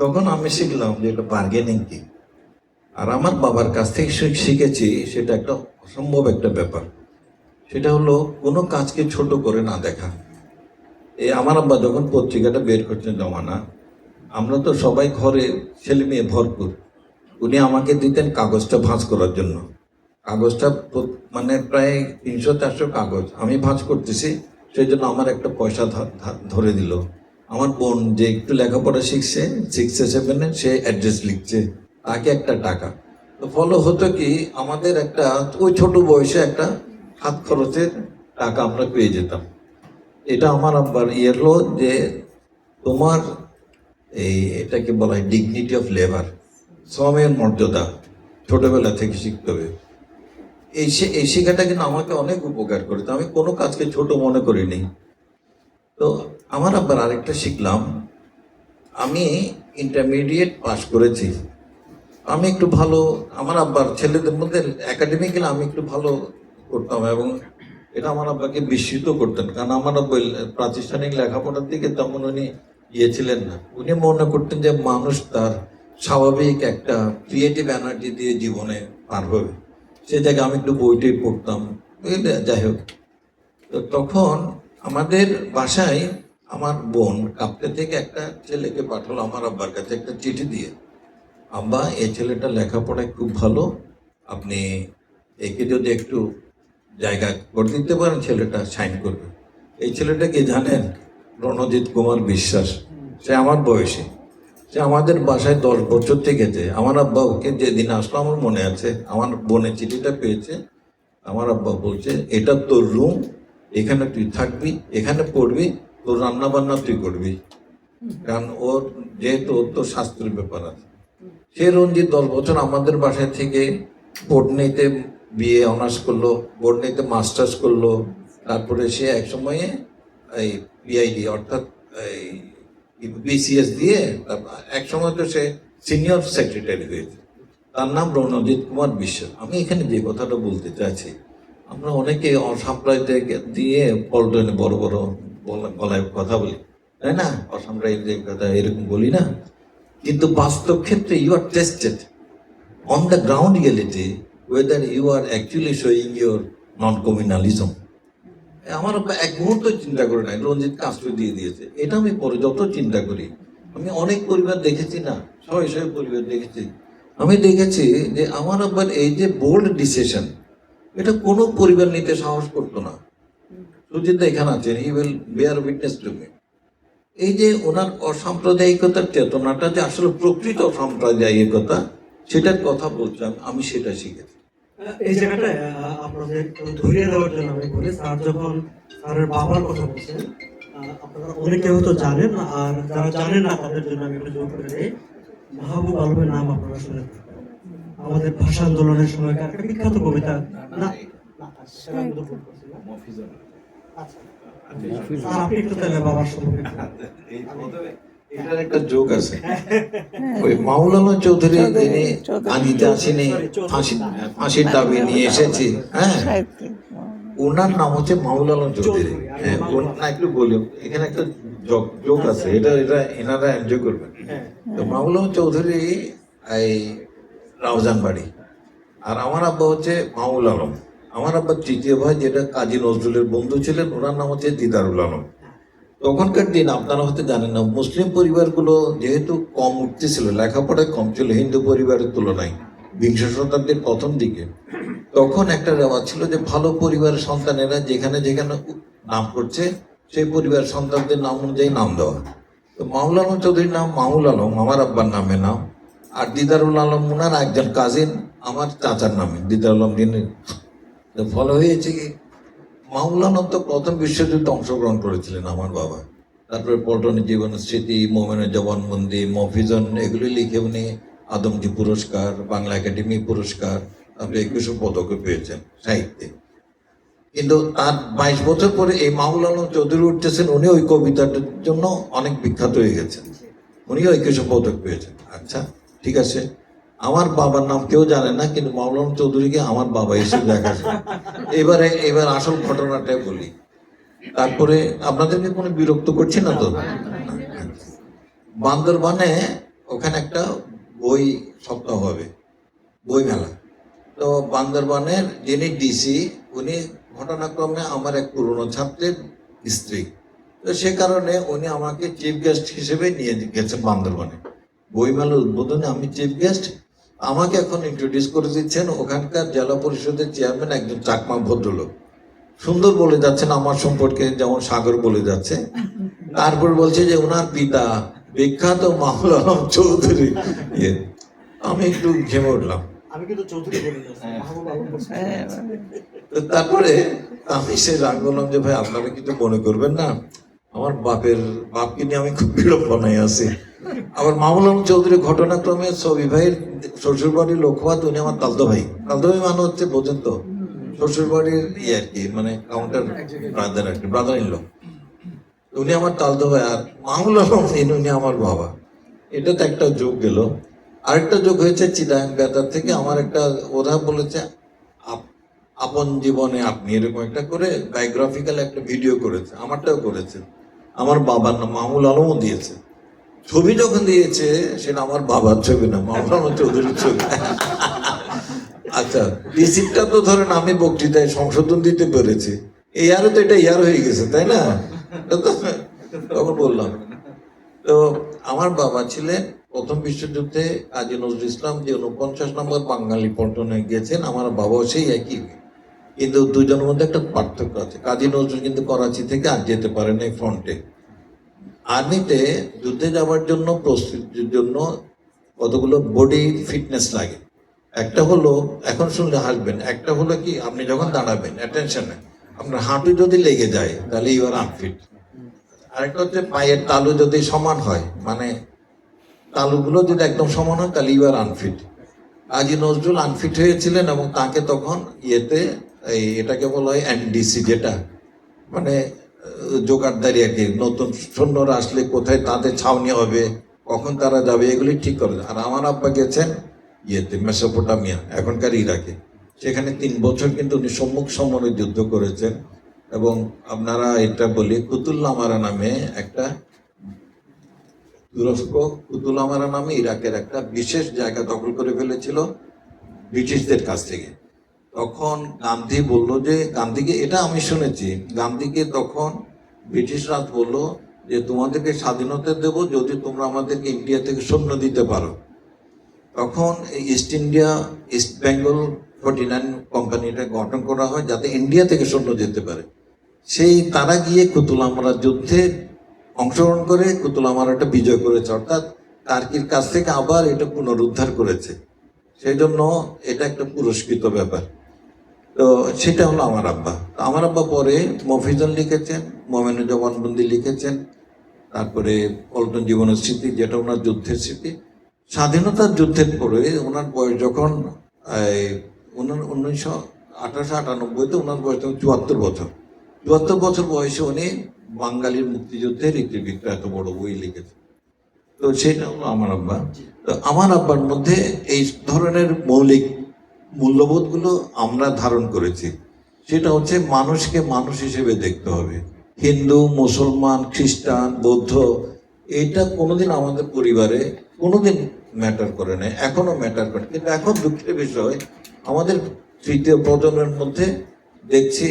তখন আমি শিখলাম যে এটা বার্গেনিং কি। আর আমার বাবার কাছ থেকে শিখেছি সেটা একটা অসম্ভব একটা ব্যাপার, সেটা হলো কোনো কাজকে ছোট করে না দেখা। এই আমার আব্বা যখন পত্রিকাটা বের করছেন জমানা, আমরা তো সবাই ঘরে ছেলে মেয়ে ভরপুর, উনি আমাকে দিতেন কাগজটা ভাঁজ করার জন্য। কাগজটা মানে প্রায় 300-400 কাগজ আমি ভাঁজ করতেছি, সেই জন্য আমার একটা পয়সা ধরে দিল। আমার বোন যে একটু লেখাপড়া শিখছে 6-7-এ, সে অ্যাড্রেস লিখছে, তাকে একটা টাকা। তো ফলো হতো কি, আমাদের একটা ওই ছোট বয়সে একটা হাত খরচের টাকা আমরা পেয়ে যেতাম। এটা আমার আব্বার হলো যে তোমার এটাকে বলা হয় ডিগনিটি অফ লেবার, শ্রমের মর্যাদা ছোটবেলা থেকে শিখতে হবে। এই শেখাটা কিন্তু আমাকে অনেক উপকার করেছে, আমি কোনো কাজকে ছোট মনে করিনি। তো আমার আব্বার আরেকটা শিখলাম, আমি ইন্টারমিডিয়েট পাস করেছি, আমি একটু ভালো, আমার আব্বার ছেলেদের মধ্যে একাডেমিক্যালি আমি একটু ভালো করতাম, এবং এটা আমার আব্বাকে বিস্মিত করতেন, কারণ আমার আব্বা প্রাতিষ্ঠানিক লেখাপড়ার দিকে তেমন উনি ছিলেন না। উনি মনে করতেন যে মানুষ তার স্বাভাবিক একটা ক্রিয়েটিভ এনার্জি দিয়ে জীবনে পার হবে, সে জায়গায় আমি একটু বইটই পড়তাম, যাই হোক। তো তখন আমাদের বাসায় আমার বোন কাপ্তে থেকে একটা ছেলেকে পাঠালো আমার আব্বার কাছে একটা চিঠি দিয়ে, আব্বা এই ছেলেটা লেখাপড়ায় খুব ভালো, আপনি একে যদি একটু জায়গা করে দিতে পারেন ছেলেটা সাইন করবে। এই ছেলেটাকে জানেন? রণজিৎ কুমার বিশ্বাস, সে আমার বয়সী, সে আমাদের বাসায় 10 বছর থেকেছে। আমার আব্বা ওকে যেদিন আসলো আমার মনে আছে, আমার বোনের চিঠিটা পেয়েছে, আমার আব্বা বলছে এটা তোর রুম, এখানে তুই থাকবি, এখানে পড়বি, তোর রান্না বান্না তুই করবি, কারণ ওর যেহেতু ওর তো শাস্ত্রের ব্যাপার আছে। সে রঞ্জিত 10 বছর আমাদের বাসায় থেকে বটনিতে বিএ অনার্স করলো, বটনিতে মাস্টার্স করলো, তারপরে সে এক সময়ে এই পিআইডি অর্থাৎ এই বিসিএস দিয়ে এক সময় তো সে সিনিয়র সেক্রেটারি হয়েছে। তার নাম রণজিৎ কুমার বিশ্বাস। আমি এখানে যে কথাটা বলতে চাইছি, আমরা অনেকে অসাম্প্রদায়িক দিয়ে পল্টনে বড় বড় গলায় কথা বলি, তাই না? অসাম্প্রদায়িক কথা এরকম বলি না, কিন্তু বাস্তব ক্ষেত্রে you are tested on the ground reality whether you are actually showing your non-communalism. আমার এক মুহূর্ত চিন্তা করে নাই রঞ্জিত কাস্ট দিয়ে দিয়েছে, এটা আমি পরে যত চিন্তা করি, আমি অনেক পরিবার দেখেছি না, শয়ে পরিবার দেখেছি, আমি দেখেছি যে আমার আব্বার এই যে বোল্ড ডিসিশন, এটা কোনো পরিবার নিতে সাহস করতো না। সুজিত এখানে আছেন, he will bear witness to me. এই যে ওনার অসাম্প্রদায়িকতার চেতনাটা যে আসলে প্রকৃত সাম্প্রদায়িকতা, সেটার কথা বলছিলাম, আমি সেটা শিখেছি।
এই জায়গাটায় আপনাদের ধরিয়ে দেওয়ার জন্য আমি বলি, স্যার যখন স্যারের বাবার কথা বলছেন, আপনারা অনেকে হয়তো জানেন, আর যারা জানেন না তাদের জন্য আমি একটু জোর করে দিই, মাহবুব আলমের নাম আপনারা শুনে থাকবেন। আমাদের ভাষা আন্দোলনের সময়কার একটা বিখ্যাত কবিতা, না সেটা আমি তো ভুল করছি না? আচ্ছা, স্যার আপনি একটু তাহলে বাবার সম্পর্কে
এটার একটা যোগ আছে, ওই মাওলানা চৌধুরী তিনি আনিতে আসেনি, ফাঁসির দাবি নিয়ে এসেছি, হ্যাঁ, ওনার নাম হচ্ছে মাওলানা চৌধুরী। হ্যাঁ, না একটু বলি, এখানে একটা যোগ আছে, এটা এনারা এনজয় করবেন। তো মাওলানা চৌধুরী এই রাউজান বাড়ি, আর আমার আব্বা হচ্ছে মাহমুল আলম। আমার আব্বার তৃতীয় ভাই, যেটা কাজী নজরুলের বন্ধু ছিলেন, ওনার নাম হচ্ছে দিদারুল আলম। তখনকার দিন আপনারা হয়তো জানেন না, মুসলিম পরিবারগুলো যেহেতু কম উঠতেছিল, লেখাপড়ায় কম ছিল হিন্দু পরিবারের তুলনায় 20 শতাব্দীর প্রথম দিকে, তখন একটা রেওয়াজ ছিল যে ভালো পরিবারের সন্তানেরা যেখানে যেখানে নাম করছে সেই পরিবারের সন্তানদের নাম অনুযায়ী নাম দেওয়া। তো মাহুল আলম চৌধুরীর নাম মাহুল আলম আমার আব্বার নামে নাম, আর দিদারুল আলম ওনার একজন কাজিন আমার চাচার নামে দিদারুল আলম যিনি। তো ফলে হয়েছে কি, মাহুল আলম তো প্রথম বিশ্বযুদ্ধে অংশগ্রহণ করেছিলেন আমার বাবা। তারপরে পল্টনের জীবন স্মৃতি, মোমেনের জবানবন্দি, মফিজন, এগুলি লিখে উনি আদমজি পুরস্কার, বাংলা একাডেমি পুরস্কার, তারপরে 21 পদকও পেয়েছেন সাহিত্যে। কিন্তু তার 22 বছর পরে এই মাহুল আলম চৌধুরী উঠতেছেন, উনি ওই কবিতাটার জন্য অনেক বিখ্যাত হয়ে গেছেন, উনিও 21 পদক পেয়েছেন। আচ্ছা ঠিক আছে, আমার বাবার নাম কেউ জানে না, কিন্তু মাহুল আলম চৌধুরীকে আমার বাবা হিসেবে দেখা যায়। এবার আসল ঘটনাটাই বলি, তারপরে আপনাদেরকে কোনো বিরক্ত করছি না তো? বান্দরবানে ওখানে একটা বই সপ্তাহ হবে, বই মেলা। তো বান্দরবানের যিনি ডিসি, উনি ঘটনাক্রমে আমার এক পুরনো ছাত্রের স্ত্রী। তো সে কারণে উনি আমাকে চিফ গেস্ট হিসেবে নিয়ে গেছেন বান্দরবানে। বইমেলার উদ্বোধনে আমি চিফ গেস্ট, আমাকে এখন ইন্ট্রোডিউস করে দিচ্ছেন ওখানকার জেলা পরিষদের চেয়ারম্যান, একজন চাকমা ভদ্রলোক। সুন্দর বলে যাচ্ছেন আমার সম্পর্কে, যেমন সাগর বলে যাচ্ছে। তারপর বলছে যে ওনার পিতা বিখ্যাত মাহুল আলম চৌধুরী। আমি একটু ঘেমে উঠলাম।
আমি কিন্তু চৌধুরী বলে যাচ্ছি, মাহবুব আলম বলছি।
তো তারপরে আমি সে রাগ বললাম যে ভাই আপনারা কিছু মনে করবেন না, আমার বাপকে নিয়ে আমি খুব বিড়ম্বনায় আছি। আবার মাহুল আলম চৌধুরী ঘটনাক্রমে ছবি ভাইয়ের শ্বশুর বাড়ির লোকবাদ, উনি আমার তালতো ভাই। তালতো ভাই মানে হচ্ছে বোঝেন তো, শ্বশুর বাড়ির আর কি, মানে কাউন্টার ব্রাদার আর কি, ব্রাদার ইন ল। উনি আমার তালতো ভাই, আর মাহুল আলম উনি আমার বাবা। এটা তো একটা যোগ গেল। আরেকটা যোগ হয়েছে চিটাগাং বেতার থেকে, আমার একটা ওরা বলেছে আপন জীবনে আপনি, এরকম একটা করে বায়োগ্রাফিক্যাল একটা ভিডিও করেছে, আমারটাও করেছে। আমার বাবার নাম মাহুল আলমও দিয়েছে। ছবি যখন দিয়েছে সেটা আমার বাবার ছবি না, মাহুল আলম চৌধুরীর ছবি। আচ্ছা, রিসিপ্টটা তো ধরেন আমি বক্তৃতায় সংশোধন দিতে পেরেছি, ইয়ারও তো এটা ইয়ার হয়ে গেছে, তাই না? তখন বললাম। তো আমার বাবা ছিলেন প্রথম বিশ্বযুদ্ধে কাজী নজরুল ইসলাম যে 49 নম্বর বাঙালি পল্টনে গেছেন, আমার বাবাও সেই একই। কিন্তু দুজনের মধ্যে একটা পার্থক্য আছে, কাজী নজরুল কিন্তু করাচি থেকে আর যেতে পারেন এই ফ্রন্টে। আর্মিতে যুদ্ধে যাওয়ার জন্য প্রস্তুতির জন্য কতগুলো বডি ফিটনেস লাগে। একটা হলো, এখন শুনলে হাসবেন, একটা হলো কি আপনি যখন দাঁড়াবেন অ্যাটেনশনে, আপনার হাঁটু যদি লেগে যায় তাহলে ইউ আর আনফিট। আরেকটা হচ্ছে পায়ের তালু যদি সমান হয়, মানে তালুগুলো যদি একদম সমান হয় তাহলে you are unfit. Kazi Nazrul unfit হয়েছিলেন এবং তাকে তখন এটাকে বলা হয় এনডিসি, যেটা মানে জোগাড়দারি আর কি, নতুন সৈন্যরা আসলে কোথায় তাদের ছাউনি হবে, কখন তারা যাবে, এগুলি ঠিক করে। আর আমার আব্বা গেছেন মেসোপোটামিয়া, এখনকার ইরাকে। সেখানে 3 বছর কিন্তু উনি সম্মুখ সমরে যুদ্ধ করেছেন। এবং আপনারা এটা বলি, কুতুল্লামারা নামে একটা তুরস্ক, কুতুল্লামারা নামে ইরাকের একটা বিশেষ জায়গা দখল করে ফেলেছিল ব্রিটিশদের কাছ থেকে। তখন গান্ধী বলল যে, গান্ধীকে, এটা আমি শুনেছি, গান্ধীকে তখন ব্রিটিশরা বলল যে তোমাদেরকে স্বাধীনতা দেব যদি তোমরা আমাদেরকে ইন্ডিয়া থেকে সৈন্য দিতে পারো। তখন ইস্ট বেঙ্গল 49 কোম্পানিটা গঠন করা হয় যাতে ইন্ডিয়া থেকে সৈন্য যেতে পারে। সেই তারা গিয়ে কুতুলামারা যুদ্ধে অংশগ্রহণ করে কুতুলামারাটা বিজয় করেছে, অর্থাৎ টার্কির কাছ থেকে আবার এটা পুনরুদ্ধার করেছে। সেই জন্য এটা একটা পুরস্কৃত ব্যাপার। তো সেটা হলো আমার আব্বা। আমার আব্বা পরে মফিজন লিখেছেন, মোমেনের জবানবন্দি লিখেছেন, তারপরে পল্টন জীবনের স্মৃতি, যেটা ওনার যুদ্ধের স্মৃতি। স্বাধীনতার যুদ্ধের পরে ওনার বয়স যখন 1898-তে ওনার বয়স তখন 74 বছর। 74 বছর বয়সে উনি বাঙালির মুক্তিযুদ্ধের ইতিবৃত্ত এত বড় বই লিখেছেন। তো সেটা হলো আমার আব্বা। তো আমার আব্বার মধ্যে এই ধরনের মৌলিক মূল্যবোধগুলো আমরা ধারণ করেছি। সেটা হচ্ছে মানুষকে মানুষ হিসেবে দেখতে হবে। হিন্দু, মুসলমান, খ্রিস্টান, বৌদ্ধ, এটা কোনোদিন আমাদের পরিবারে কোনোদিন ম্যাটার করে না, এখনো ম্যাটার করে। কিন্তু এখন দুঃখের বিষয়, আমাদের তৃতীয় প্রজন্মের মধ্যে দেখছি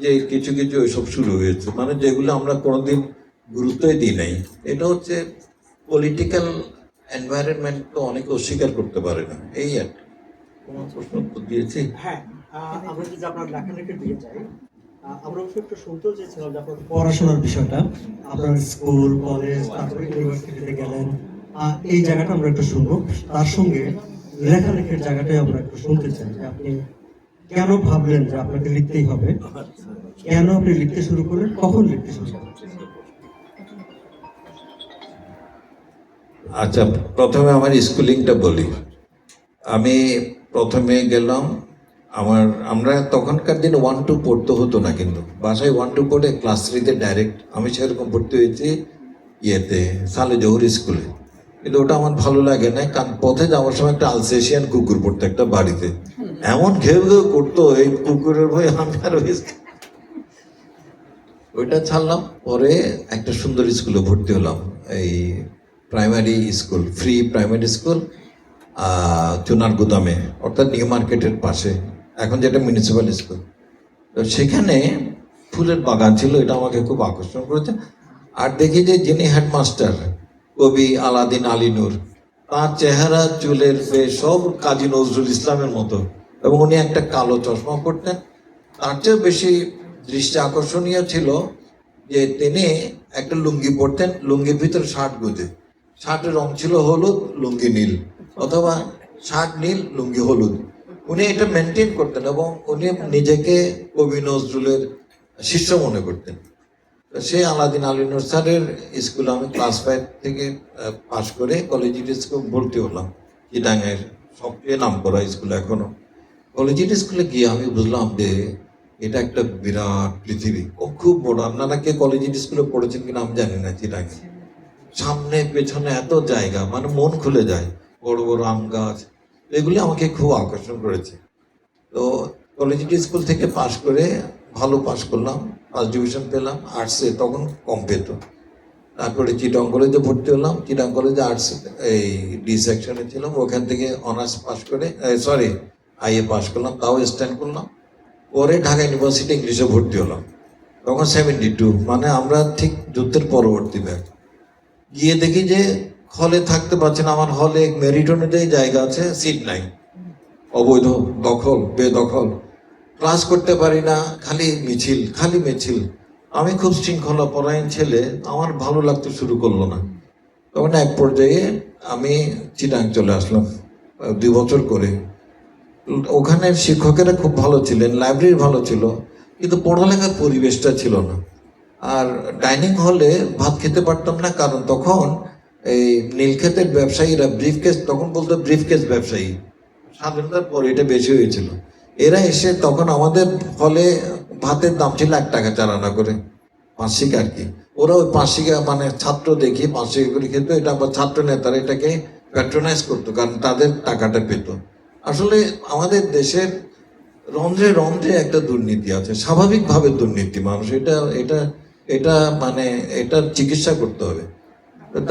যে কিছু কিছু ওইসব শুরু হয়েছে, মানে যেগুলো আমরা কোনোদিন গুরুত্বই দিই নাই। এটা হচ্ছে পলিটিক্যাল এনভায়রনমেন্ট, তো অনেকে অস্বীকার করতে পারে না, এই আর কি। তোমার প্রশ্ন উত্তর দিয়েছি।
হ্যাঁ, আমরা যদি আপনার লেখালেখি দিয়ে যাই, আমরা অবশ্য একটু শুনতেও চেয়েছিলাম যে আপনার পড়াশোনার বিষয়টা, আপনার স্কুল কলেজ তারপরে ইউনিভার্সিটিতে গেলেন, এই জায়গাটা আমরা একটু শুনবো। তার সঙ্গে লেখালেখির জায়গাটাই আমরা একটু শুনতে চাই যে আপনি কেন ভাবলেন যে আপনাকে লিখতেই হবে, কেন আপনি লিখতে শুরু করলেন, কখন লিখতে শুরু করলেন?
আচ্ছা, প্রথমে আমার স্কুলিংটা বলি। আমি প্রথমে গেলাম, আমরা তখনকার দিনে 1-2 পড়তে হতো না, কিন্তু বাসায় 1-2 পড়ে ক্লাস 3-তে ডাইরেক্ট আমি সেরকম ভর্তি হয়েছি ইয়েতে সালে জহুর স্কুলে। কিন্তু ওটা আমার ভালো লাগে না, কারণ পথে যাওয়ার সময় একটা আলসেশিয়ান কুকুর পড়তো একটা বাড়িতে, এমন ঘেউ ঘেউ করতো, এই কুকুরের ভয় আমি আর ওইটা ছাড়লাম। পরে একটা সুন্দর স্কুলে ভর্তি হলাম, এই primary school, free primary school, Chunar গুদামে, অর্থাৎ নিউ মার্কেটের পাশে, এখন যেটা মিউনিসিপ্যাল স্কুল। তো সেখানে ফুলের বাগান ছিল, এটা আমাকে খুব আকর্ষণ করেছে। আর দেখি যে যিনি হেডমাস্টার, কবি আলাদিন আলী নূর, তার চেহারা চুলের সব কাজী নজরুল ইসলামের মতো, এবং উনি একটা কালো চশমা পরতেন। তার চেয়েও বেশি দৃষ্টি আকর্ষণীয় ছিল যে তিনি একটা লুঙ্গি পরতেন, লুঙ্গির ভিতরে শার্ট গুঁজে, শার্টের রং ছিল হলুদ, লুঙ্গি নীল, অথবা শার্ট নীল লুঙ্গি হলুদ। উনি এটা মেনটেন করতেন এবং উনি নিজেকে কবি নজরুলের শিষ্য মনে করতেন। সেই আলাদিন আলী নূর স্যারের স্কুলে আমি ক্লাস 5 থেকে পাশ করে কলেজিয়েট স্কুল ভর্তি হলাম, চিটাঙের সবচেয়ে নাম করা স্কুল এখনো। কলেজিয়েট স্কুলে গিয়ে আমি বুঝলাম যে এটা একটা বিরাট পৃথিবী, ও খুব বড়। আপনারা কে কলেজিয়েট স্কুলে পড়েছেন কিনা আমি জানি না, চিটাঙে সামনে পেছনে এত জায়গা, মানে মন খুলে যায়, বড় বড় আম গাছ, এগুলি আমাকে খুব আকর্ষণ করেছে। তো কলেজিয়েট স্কুল থেকে পাশ করে ভালো পাশ করলাম, ফার্স্ট ডিভিশন পেলাম আর্টসে, তখন কম পেত। তারপরে চিটাং কলেজে ভর্তি হলাম, চিটাং কলেজে আর্টস এই ডি সেকশনে ছিলাম, ওখান থেকে অনার্স পাশ করে আইএ পাশ করলাম, তাও স্ট্যান্ড করলাম। পরে ঢাকা ইউনিভার্সিটি ইংলিশে ভর্তি হলাম, তখন 72, মানে আমরা ঠিক যুদ্ধের পরবর্তী ব্যাগ। গিয়ে দেখি যে হলে থাকতে পারছি না, আমার হলে মেরিট অনুযায়ী জায়গা আছে, সিট নাই, অবৈধ দখল, বেদখল, ক্লাস করতে পারি না, খালি মিছিল। আমি খুব শৃঙ্খলা পরায়ণ ছেলে, আমার ভালো লাগতে শুরু করলো না। তখন এক পর্যায়ে আমি চিটাং চলে আসলাম 2 বছর করে। ওখানে শিক্ষকেরা খুব ভালো ছিলেন, লাইব্রেরি ভালো ছিল, কিন্তু পড়ালেখার পরিবেশটা ছিল না। আর ডাইনিং হলে ভাত খেতে পারতাম না, কারণ তখন এই নীলক্ষেতের ব্যবসায়ীরা ব্রিফকেস, তখন বলতো ব্রিফকেস ব্যবসায়ী, স্বাধীনতার পর এটা বেশি হয়েছিল, এরা এসে তখন আমাদের হলে ভাতের দাম ছিল 1 টাকা 4 আনা করে, 5 শিকা আর কি। ওরা ওই 5 শিকা মানে ছাত্র দেখি 5 শিকা করে খেত, এটা আবার ছাত্র নেতারা এটাকে প্যাট্রোনাইজ করতো, কারণ তাদের টাকাটা পেত। আসলে আমাদের দেশের রন্ধ্রে রন্ধ্রে একটা দুর্নীতি আছে, স্বাভাবিকভাবে দুর্নীতি, মানুষ এটা মানে এটার চিকিৎসা করতে হবে।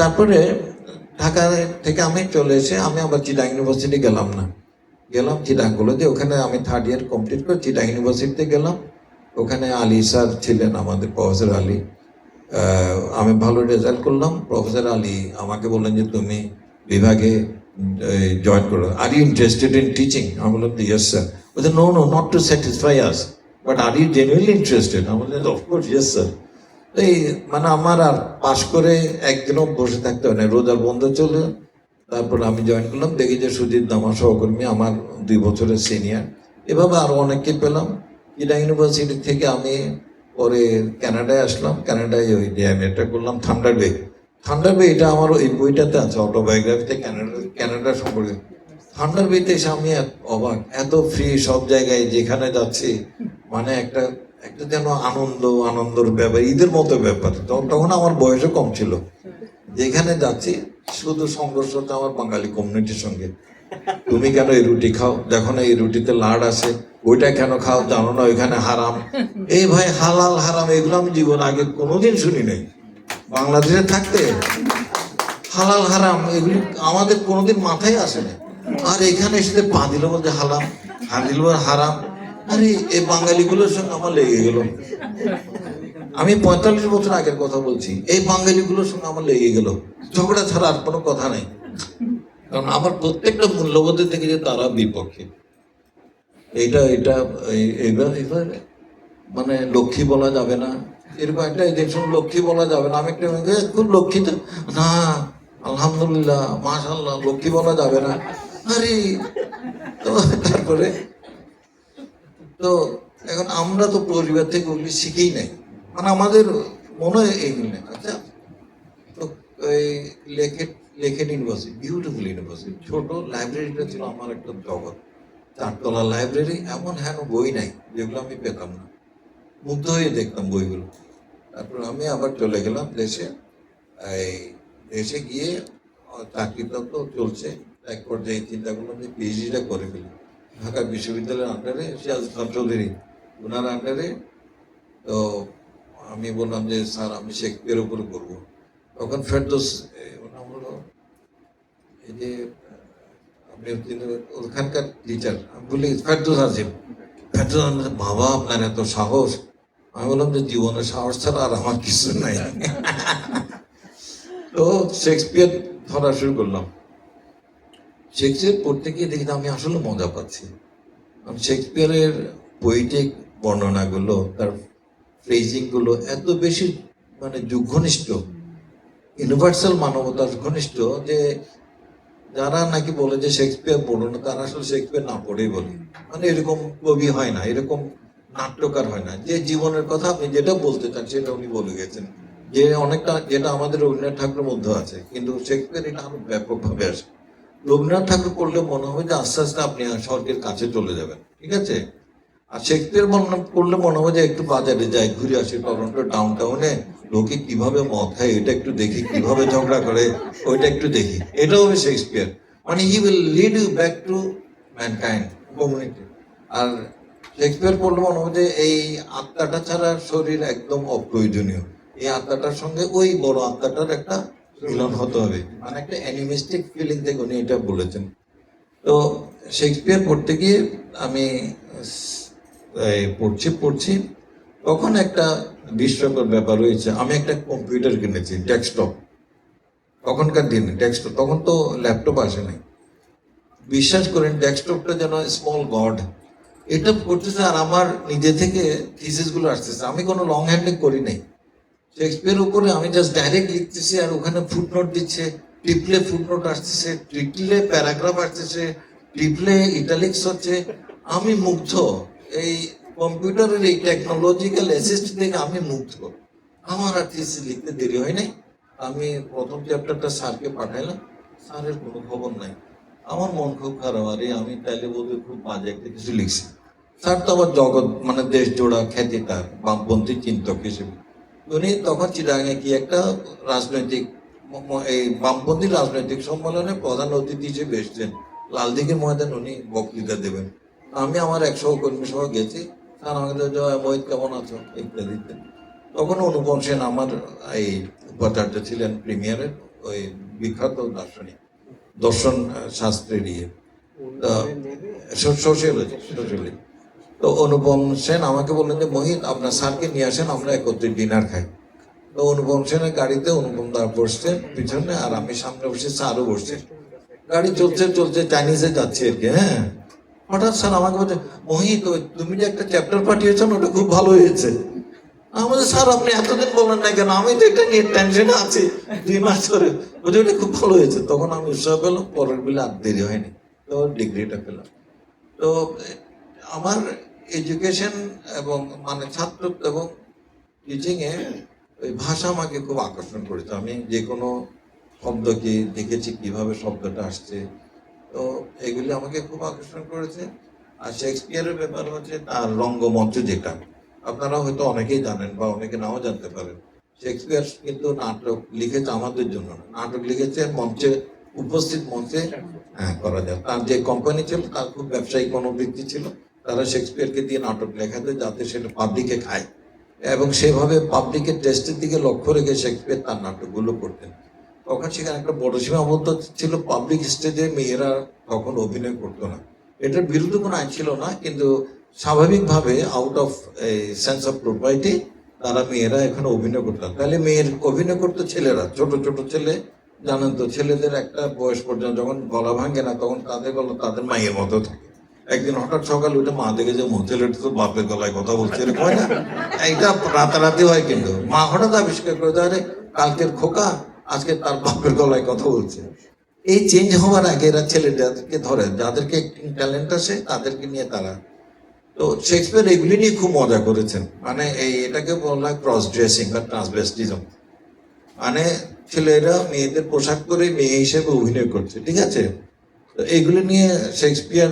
তারপরে ঢাকা থেকে আমি চলে এসে আমি আবার চিটাং ইউনিভার্সিটি গেলাম চিটাং কলেজে, ওখানে আমি 3rd ইয়ার কমপ্লিট করে চিটাং ইউনিভার্সিটিতে গেলাম। ওখানে আলী স্যার ছিলেন, আমাদের প্রফেসর আলী। আমি ভালো রেজাল্ট করলাম, প্রফেসর আলী আমাকে বললেন যে তুমি বিভাগে জয়েন করো, are you interested in teaching? আমি বললাম ইয়েস স্যার। বলছে no, not to satisfy us, but are you genuinely interested? আমি বললাম অফকোর্স ইয়েস স্যার। এই মানে আমার আর পাশ করে একদিনও বসে থাকতে হয় না, রোজার বন্ধ চলে। তারপর আমি জয়েন করলাম, দেখি যে সুজিত আমার সহকর্মী, আমার 2 বছরের সিনিয়র, এভাবে আরো অনেককে পেলাম। চিটাং ইউনিভার্সিটি থেকে আমি পরে কানাডায় আসলাম, কানাডায় ওই ডিএমএটা করলাম থান্ডার বে। এটা আমার ওই বইটাতে আছে, অটোবায়োগ্রাফিতে কানাডা সম্পর্কে। থান্ডার বেতে এসে আমি অবাক, এত ফ্রি সব জায়গায় যেখানে যাচ্ছি, মানে একটা যেন আনন্দর ব্যাপার, ঈদের মতো ব্যাপার। তখন আমার বয়সও কম ছিল, যেখানে যাচ্ছি শুধু সংঘর্ষ হচ্ছে আমার বাঙালি কমিউনিটির সঙ্গে। তুমি কেন এই রুটি খাও, দেখো না এই রুটিতে লাড আছে, ওইটা কেন খাও, জানো না ওইখানে হারাম। এই ভাই হালাল হারাম এগুলো আমি জীবন আগে কোনোদিন শুনি নাই। বাংলাদেশে থাকতে হালাল হারাম এগুলি আমাদের কোনোদিন মাথায় আসে না, আর এখানে এসে পা দিল বলতে হালাম, হাত দিল হারাম। আরে এই বাঙালিগুলোর সঙ্গে আমার লেগে গেল। আমি 45 বছর আগের কথা বলছি, এই বাঙালিগুলোর সঙ্গে আমার লেগে গেল, ঝগড়া ছাড়া আর কোনো কথা নেই। কারণ আমার প্রত্যেকটা মূল্যবোধের থেকে যে তারা বিপক্ষে, এইটা মানে লক্ষ্মী বলা যাবে না, এরকম একটা দেখুন লক্ষ্মী বলা যাবে না। আমি একটা খুব লক্ষ্মী না, আলহামদুলিল্লাহ মাশাআল্লাহ, লক্ষ্মী বলা যাবে না। আরে তো তারপরে তো এখন আমরা তো পরিবার থেকে ওগুলি শিখেই নাই, মানে আমাদের মনে হয় এইগুলি নেই। আচ্ছা, তো এই লেখেন ইউনিভার্সিটি, বিউটিফুল ইউনিভার্সিটি, ছোট লাইব্রেরিটা ছিল আমার একটা জগৎ। 4 তলা লাইব্রেরি, এমন হেন বই নাই যেগুলো আমি পেতাম না, মুগ্ধ হয়ে দেখতাম বইগুলো। তারপর আমি আবার চলে গেলাম দেশে। এই দেশে গিয়ে চাকরিটা তো চলছে, এক পর্যায়ে চিন্তা করলাম যে পিএইচডিটা করে ফেলি ঢাকা বিশ্ববিদ্যালয়ের আন্ডারে, সিরাজ খান চৌধুরী ওনার আন্ডারে। তো আমি বললাম যে স্যার আমি শেক্সপিয়ারের উপরে করবো। তখন ফেরদৌস ওনার হলো এই যে আপনি ওখানকার টিচার, আমি বলি ফেরদৌস আজিম। ফেরদৌস আজিম, বাবা আপনার এত সাহস! আমি বললাম যে জীবনের সাহস ছাড়া আর আমার কিছু নাই। তো শেক্সপিয়ার ধরা শুরু করলাম। শেক্সপিয়ার পড়তে গিয়ে দেখি আমি আসলে মজা পাচ্ছি। আমি শেক্সপিয়ারের পোয়েটিক বর্ণনাগুলো, তার ফ্রেজিংগুলো এত বেশি মানে যুগঘনিষ্ঠ, ইউনিভার্সাল মানবতার ঘনিষ্ঠ, যে যারা নাকি বলে যে শেক্সপিয়ার পড়ো না, তারা আসলে শেক্সপিয়ার না পড়েই বলে। মানে এরকম কবি হয় না, এরকম নাট্যকার হয় না, যে জীবনের কথা আপনি যেটা বলতে চান সেটা উনি বলে গেছেন, যে অনেকটা যেটা আমাদের রবীন্দ্রনাথ ঠাকুরের মধ্যে আছে, কিন্তু শেক্সপিয়ার এটা আরো ব্যাপকভাবে আসে। রবীন্দ্রনাথ ঠাকুর পড়লে মনে হয় যে আস্তে আস্তে আপনি স্বর্গের কাছে চলে যাবেন, ঠিক আছে। আর শেক্সপিয়ার পড়লে মনে হয় যে একটু বাজারে যাই, ঘুরে আসি টরন্টো ডাউন টাউনে, লোকে কিভাবে মদ খায় এটা একটু দেখি, কিভাবে ঝগড়া করে ওইটা একটু দেখি, এটাও হবে শেক্সপিয়ার। মানে he will lead you back to mankind, community. আর শেক্সপিয়ার পড়লে মনে হয় যে এই আত্মাটা ছাড়া শরীর একদম অপ্রয়োজনীয়, এই আত্মাটার সঙ্গে ওই বড় আত্মাটার একটা মিলন হতে হবে, মানে একটা অ্যানিমিস্টিক ফিলিং থেকে উনি এটা বলেছেন। তো শেক্সপিয়ার পড়তে গিয়ে আমি পড়ছি তখন একটা বিস্ময়কর ব্যাপার হয়েছে। আমি একটা কম্পিউটার কিনেছি, ডেস্কটপ। তখনকার দিনে ডেস্কটপ, তখন তো ল্যাপটপ আসে নাই। বিশ্বাস করেন ডেস্কটপটা যেন স্মল গড। এটা করতেছে আর আমার নিজে থেকে থিসিস গুলো আসতেছে, আমি কোনো লং হ্যান্ডিং করি নাই। শেক্সপিয়ার উপরে আমি জাস্ট ডাইরেক্ট লিখতেছি, আর ওখানে ফুটনোট দিচ্ছে, টিপলে ফুটনোট আসতেছে, টিপলে প্যারাগ্রাফ আসতেছে, টিপলে ইটালিক্স হচ্ছে। আমি মুগ্ধ, এই কম্পিউটারের এই টেকনোলজিক্যাল অ্যাসিস্ট থেকে আমি মুগ্ধ। আমার আর থিসিস লিখতে দেরি হয় নাই। আমি প্রথম চ্যাপ্টারটা স্যারকে পাঠাইলাম, স্যারের কোনো খবর নাই। আমার মন খুব খারাপ, আরে আমি তাইলে বলতে খুব বাজে একটা কিছু লিখছি। স্যার তো আবার জগৎ মানে দেশ জোড়া খ্যাতি তার, বামপন্থী চিন্তক হিসেবে। উনি তখন চিটাগাঙে কি একটা রাজনৈতিক এই বামপন্থী রাজনৈতিক সম্মেলনে প্রধান অতিথি হিসেবে এসছেন, লালদিঘির ময়দান উনি বক্তৃতা দেবেন। আমি আমার এক সহকর্মী সহ গেছি, স্যার আমাকে মোহিত কেমন আছো ইত্যাদি ইত্যাদি। তখন অনুপম সেন আমার এই উপাচার্য ছিলেন প্রিমিয়ারের, ওই বিখ্যাত দার্শনিক, দর্শন শাস্ত্রের সোশিয়োলজি। তো অনুপম সেন আমাকে বললেন যে মোহিত আপনার স্যারকে নিয়ে আসেন, আমরা একত্রে ডিনার খাই। তো অনুপম সেনের গাড়িতে অনুপম দা বসছেন পিছনে, আর আমি সামনে বসে, স্যারও বসছে। গাড়ি চলছে চলছে, চাইনিজে যাচ্ছে আর কি। হ্যাঁ, হঠাৎ স্যার আমাকে বলছে, মোহিত তুমি যে একটা চ্যাপ্টার পাঠিয়েছো ওটা খুব ভালো হয়েছে। আমাদের স্যার আপনি এতদিন বললেন না কেন, আমি তো এটা নিয়ে টেনশনে আছি 2 মাস ধরে। বলছে ওটা খুব ভালো হয়েছে। তখন আমি উৎসাহ পেলাম, পরের বেলা আর দেরি হয়নি, তো ডিগ্রিটা পেলাম। তো আমার এডুকেশন এবং মানে ছাত্রত্ব এবং টিচিংয়ে ওই ভাষা আমাকে খুব আকর্ষণ করেছে। আমি যে কোনো শব্দকে দেখেছি কিভাবে শব্দটা আসছে, তো এগুলি আমাকে খুব আকর্ষণ করেছে। আর শেক্সপিয়ারের ব্যাপার হচ্ছে তার রঙ্গমঞ্চ, যেটা আপনারা হয়তো অনেকেই জানেন বা অনেকে নাও জানতে পারেন। শেক্সপিয়ার কিন্তু নাটক লিখেছে আমাদের জন্য না, নাটক লিখেছে মঞ্চে, উপস্থিত মঞ্চে করা যায়। তার যে কোম্পানি ছিল তার খুব ব্যবসায়িক মনোবৃত্তি ছিল, তারা শেক্সপিয়ারকে দিয়ে নাটক লেখাতে যাতে সেটা পাবলিকে খায়, এবং সেভাবে পাবলিকের টেস্টের দিকে লক্ষ্য রেখে শেক্সপিয়ার তার নাটকগুলো করতেন। তখন সেখানে একটা বড় সীমাবদ্ধ ছিল, পাবলিক স্টেজে মেয়েরা তখন অভিনয় করতো না। এটার বিরুদ্ধে কোনো আইন ছিল না, কিন্তু স্বাভাবিকভাবে out of sense of property তারা মেয়েরা এখানে অভিনয় করতেন। তাহলে মেয়ের অভিনয় করতো ছেলেরা, ছোট ছোট ছেলে, জানেন তো ছেলেদের একটা বয়স পর্যন্ত যখন গলা ভাঙে না তখন তাদের গলা তাদের মায়ের মতো থাকে, একদিন হঠাৎ সকালে উঠে মা দেখে যে ছেলেটা তো বাপের গলায় কথা বলছে, এরকম হয় না? এইটা রাতারাতি হয়, কিন্তু মা হঠাৎ আবিষ্কার করে দেয়, আরে কালকের খোকা আজকে তার বাপের গলায় কথা বলছে। এই চেঞ্জ হওয়ার আগে এরা ছেলেদেরকে ধরে, যাদেরকে একটু ট্যালেন্ট আছে তাদেরকে নিয়ে তারা, তো শেক্সপিয়ার এগুলি নিয়ে খুব মজা করেছেন। মানে এটাকে বলা হয় ক্রস ড্রেসিং বা ট্রান্সভেস্টিজম, মানে ছেলেরা মেয়েদের পোশাক পরে মেয়ে হিসেবে অভিনয় করছে, ঠিক আছে? তো এইগুলি নিয়ে শেক্সপিয়ার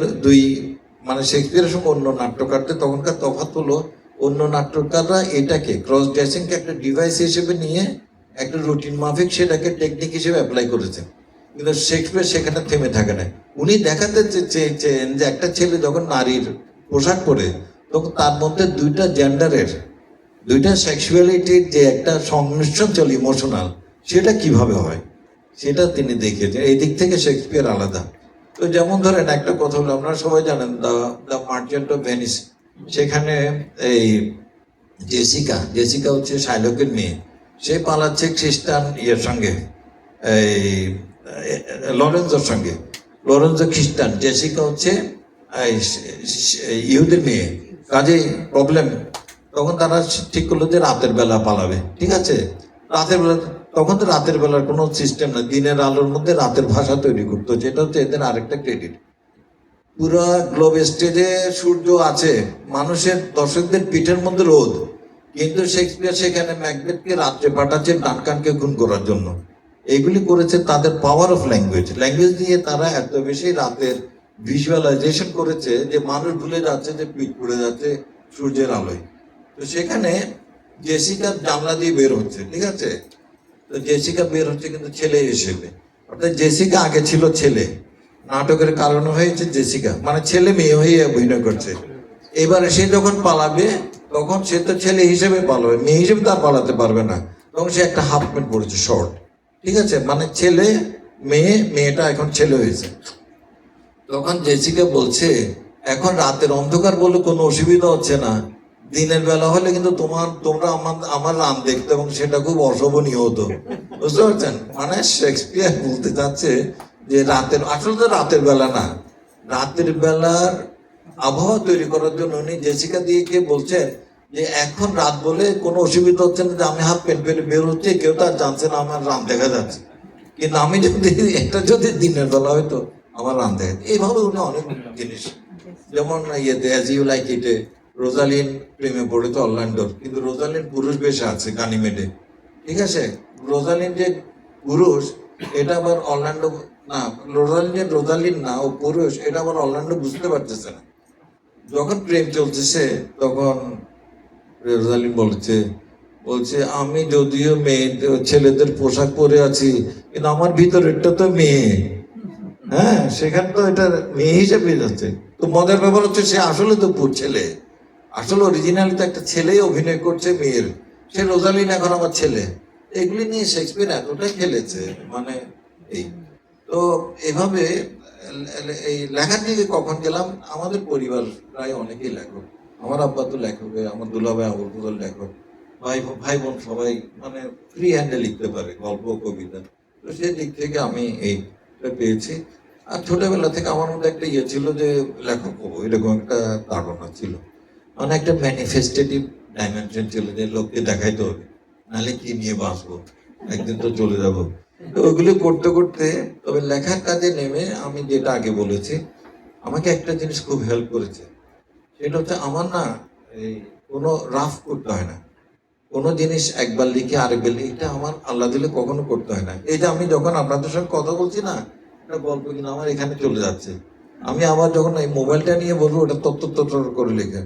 মানে শেক্সপিয়ারের সঙ্গে অন্য নাট্যকারদের তখনকার তফাৎ হলো, অন্য নাট্যকাররা এটাকে ক্রস ড্রেসিংকে একটা ডিভাইস হিসেবে নিয়ে একটা রুটিন মাফিক সেটাকে টেকনিক হিসেবে অ্যাপ্লাই করেছেন। কিন্তু শেক্সপিয়ার সেখানে থেমে থাকে না। উনি দেখাতে চেয়েছেন যে একটা ছেলে যখন নারীর পোশাক পরে, তখন তার মধ্যে দুইটা জেন্ডারের, দুইটা সেক্সুয়ালিটির যে একটা সংমিশ্রণ চলে ইমোশনাল, সেটা কিভাবে হয় সেটা তিনি দেখিয়েছেন। এই দিক থেকে শেক্সপিয়ার আলাদা। তো যেমন ধরেন একটা কথা হলো, আপনারা সবাই জানেন দ্য মার্চেন্ট অফ ভেনিস, সেখানে এই জেসিকা হচ্ছে শাইলকের মেয়ে, সে পালাচ্ছে খ্রিস্টান ইয়ের সঙ্গে, এই লরেন্সোর সঙ্গে। লরেন্সো খ্রিস্টান, জেসিকা হচ্ছে ইহুদের মেয়ে, কাজে প্রবলেম। তখন তারা ঠিক করলো যে রাতের বেলা পালাবে, ঠিক আছে? রাতের বেলা, তখন তো রাতের বেলার কোনো সিস্টেম না, দিনের আলোর মধ্যে রাতের ভাষা তৈরি করতো, যেটা হচ্ছে এদের আরেকটা ক্রেডিট। পুরো গ্লোব স্টেজে সূর্য আছে, মানুষের দর্শকদের পিঠের মধ্যে রোদ, কিন্তু শেক্সপিয়ার সেখানে ম্যাকবেথকে রাত্রে পাঠাচ্ছে ডানকানকে খুন করার জন্য। এগুলি করেছে তাদের পাওয়ার অফ ল্যাঙ্গুয়েজ দিয়ে তারা এত বেশি রাতের ভিজুয়ালাইজেশন করেছে যে মানুষ ভুলে যাচ্ছে যে পিঠ পুড়ে যাচ্ছে সূর্যের আলোয়। তো সেখানে জেসিকা জানলা দিয়ে বের হচ্ছে, ঠিক আছে? তো জেসিকা বের হচ্ছে কিন্তু ছেলে হিসেবে, অর্থাৎ জেসিকা আগে ছিল ছেলে, নাটকের কারণে হয়েছে জেসিকা, মানে ছেলে মেয়ে হয়ে অভিনয় করছে। এবারে সে যখন পালাবে তখন সে তো ছেলে হিসেবে পালাবে, মেয়ে হিসেবে তার পালাতে পারবে না, তখন সে একটা হাফ প্যান্ট পরেছে, শর্ট, ঠিক আছে? মানে ছেলে মেয়ে, মেয়েটা এখন ছেলে হয়েছে। তখন জেসিকা বলছে, এখন রাতের অন্ধকার বলে কোনো অসুবিধা হচ্ছে না, দিনের বেলা হলে কিন্তু তোমরা আমার রান দেখতে, এবং সেটা খুব অশোভনীয় হতো। বুঝতে পারছেন? মানে শেক্সপিয়ার বলতে চাচ্ছে যে রাতের, আসলে তো রাতের বেলা না, রাতের বেলার আবহাওয়া তৈরি করার জন্য উনি জেসিকা দিয়ে বলছেন যে এখন রাত বলে কোনো অসুবিধা হচ্ছে না, যে আমি হাফ প্যান্ট পরে বের হচ্ছে, কেউ তার জানছে না আমার রান দেখা যাচ্ছে, কিন্তু আমি যদি দিনের বেলা হয়তো আমার রান দেখা। এইভাবে উনি অনেক জিনিস, যেমন ইয়েতে অ্যাজ ইউ লাইক ইটে রোজালিন প্রেমে পড়েছে অরল্যান্ডোর, কিন্তু রোজালিন পুরুষ বেশে আছে গানিমেডে, ঠিক আছে? রোজালিন যে পুরুষ, এটা আবার অরল্যান্ডো না, রোজালিন না, ও পুরুষ, এটা আবার অরল্যান্ডো বুঝতে পারতেছে না। যখন প্রেম চলতেছে তখন রোজালিন বলছে আমি যদিও মেয়ে ছেলেদের পোশাক পরে আছি, কিন্তু আমার ভিতরেরটা তো মেয়ে, হ্যাঁ, সেখানে তো এটা মেয়ে হিসেবে যাচ্ছে। তো মজার ব্যাপার হচ্ছে সে আসলে তো ছেলে, আসলে অরিজিনালি তো একটা ছেলেই অভিনয় করছে মেয়ের, সে রোজালিন এখন আমার ছেলে। এগুলি নিয়ে শেক্সপিয়ার এতটাই খেলেছে, মানে এই। তো এভাবে এই লেখার দিকে কখন গেলাম, আমাদের পরিবার প্রায় অনেকেই লেখক, আমার আব্বা তো লেখক, আমার দুলাভাই আবুল ফজল লেখক, ভাই বোন সবাই মানে ফ্রি হ্যান্ডে লিখতে পারে গল্প কবিতা। তো সেই দিক থেকে আমি এইটা পেয়েছি। আর ছোটবেলা থেকে আমার মধ্যে একটা ইয়ে ছিল যে লেখক হবো, এরকম একটা ধারণা ছিল, মানে একটা ম্যানিফেস্টেটিভ ডাইমেনশন ছিল যে লোককে দেখাইতে হবে, নাহলে কি নিয়ে বাঁচবো, একদিন তো চলে যাবো। তো ওইগুলো করতে করতে, তবে লেখার কাজে নেমে আমি যেটা আগে বলেছি, আমাকে একটা জিনিস খুব হেল্প করেছে, সেটা হচ্ছে আমার না এই কোনো রাফ করতে হয় না, কোনো জিনিস একবার লিখে আরেকবার লিখে, এটা আমার আল্লাহ দিলে কখনো করতে হয় না। এই যে আমি যখন আপনাদের সঙ্গে কথা বলছি না, একটা গল্প কিন্তু আমার এখানে চলে যাচ্ছে, আমি আবার যখন এই মোবাইলটা নিয়ে বলবো ওটা তত্তর করে লেখা,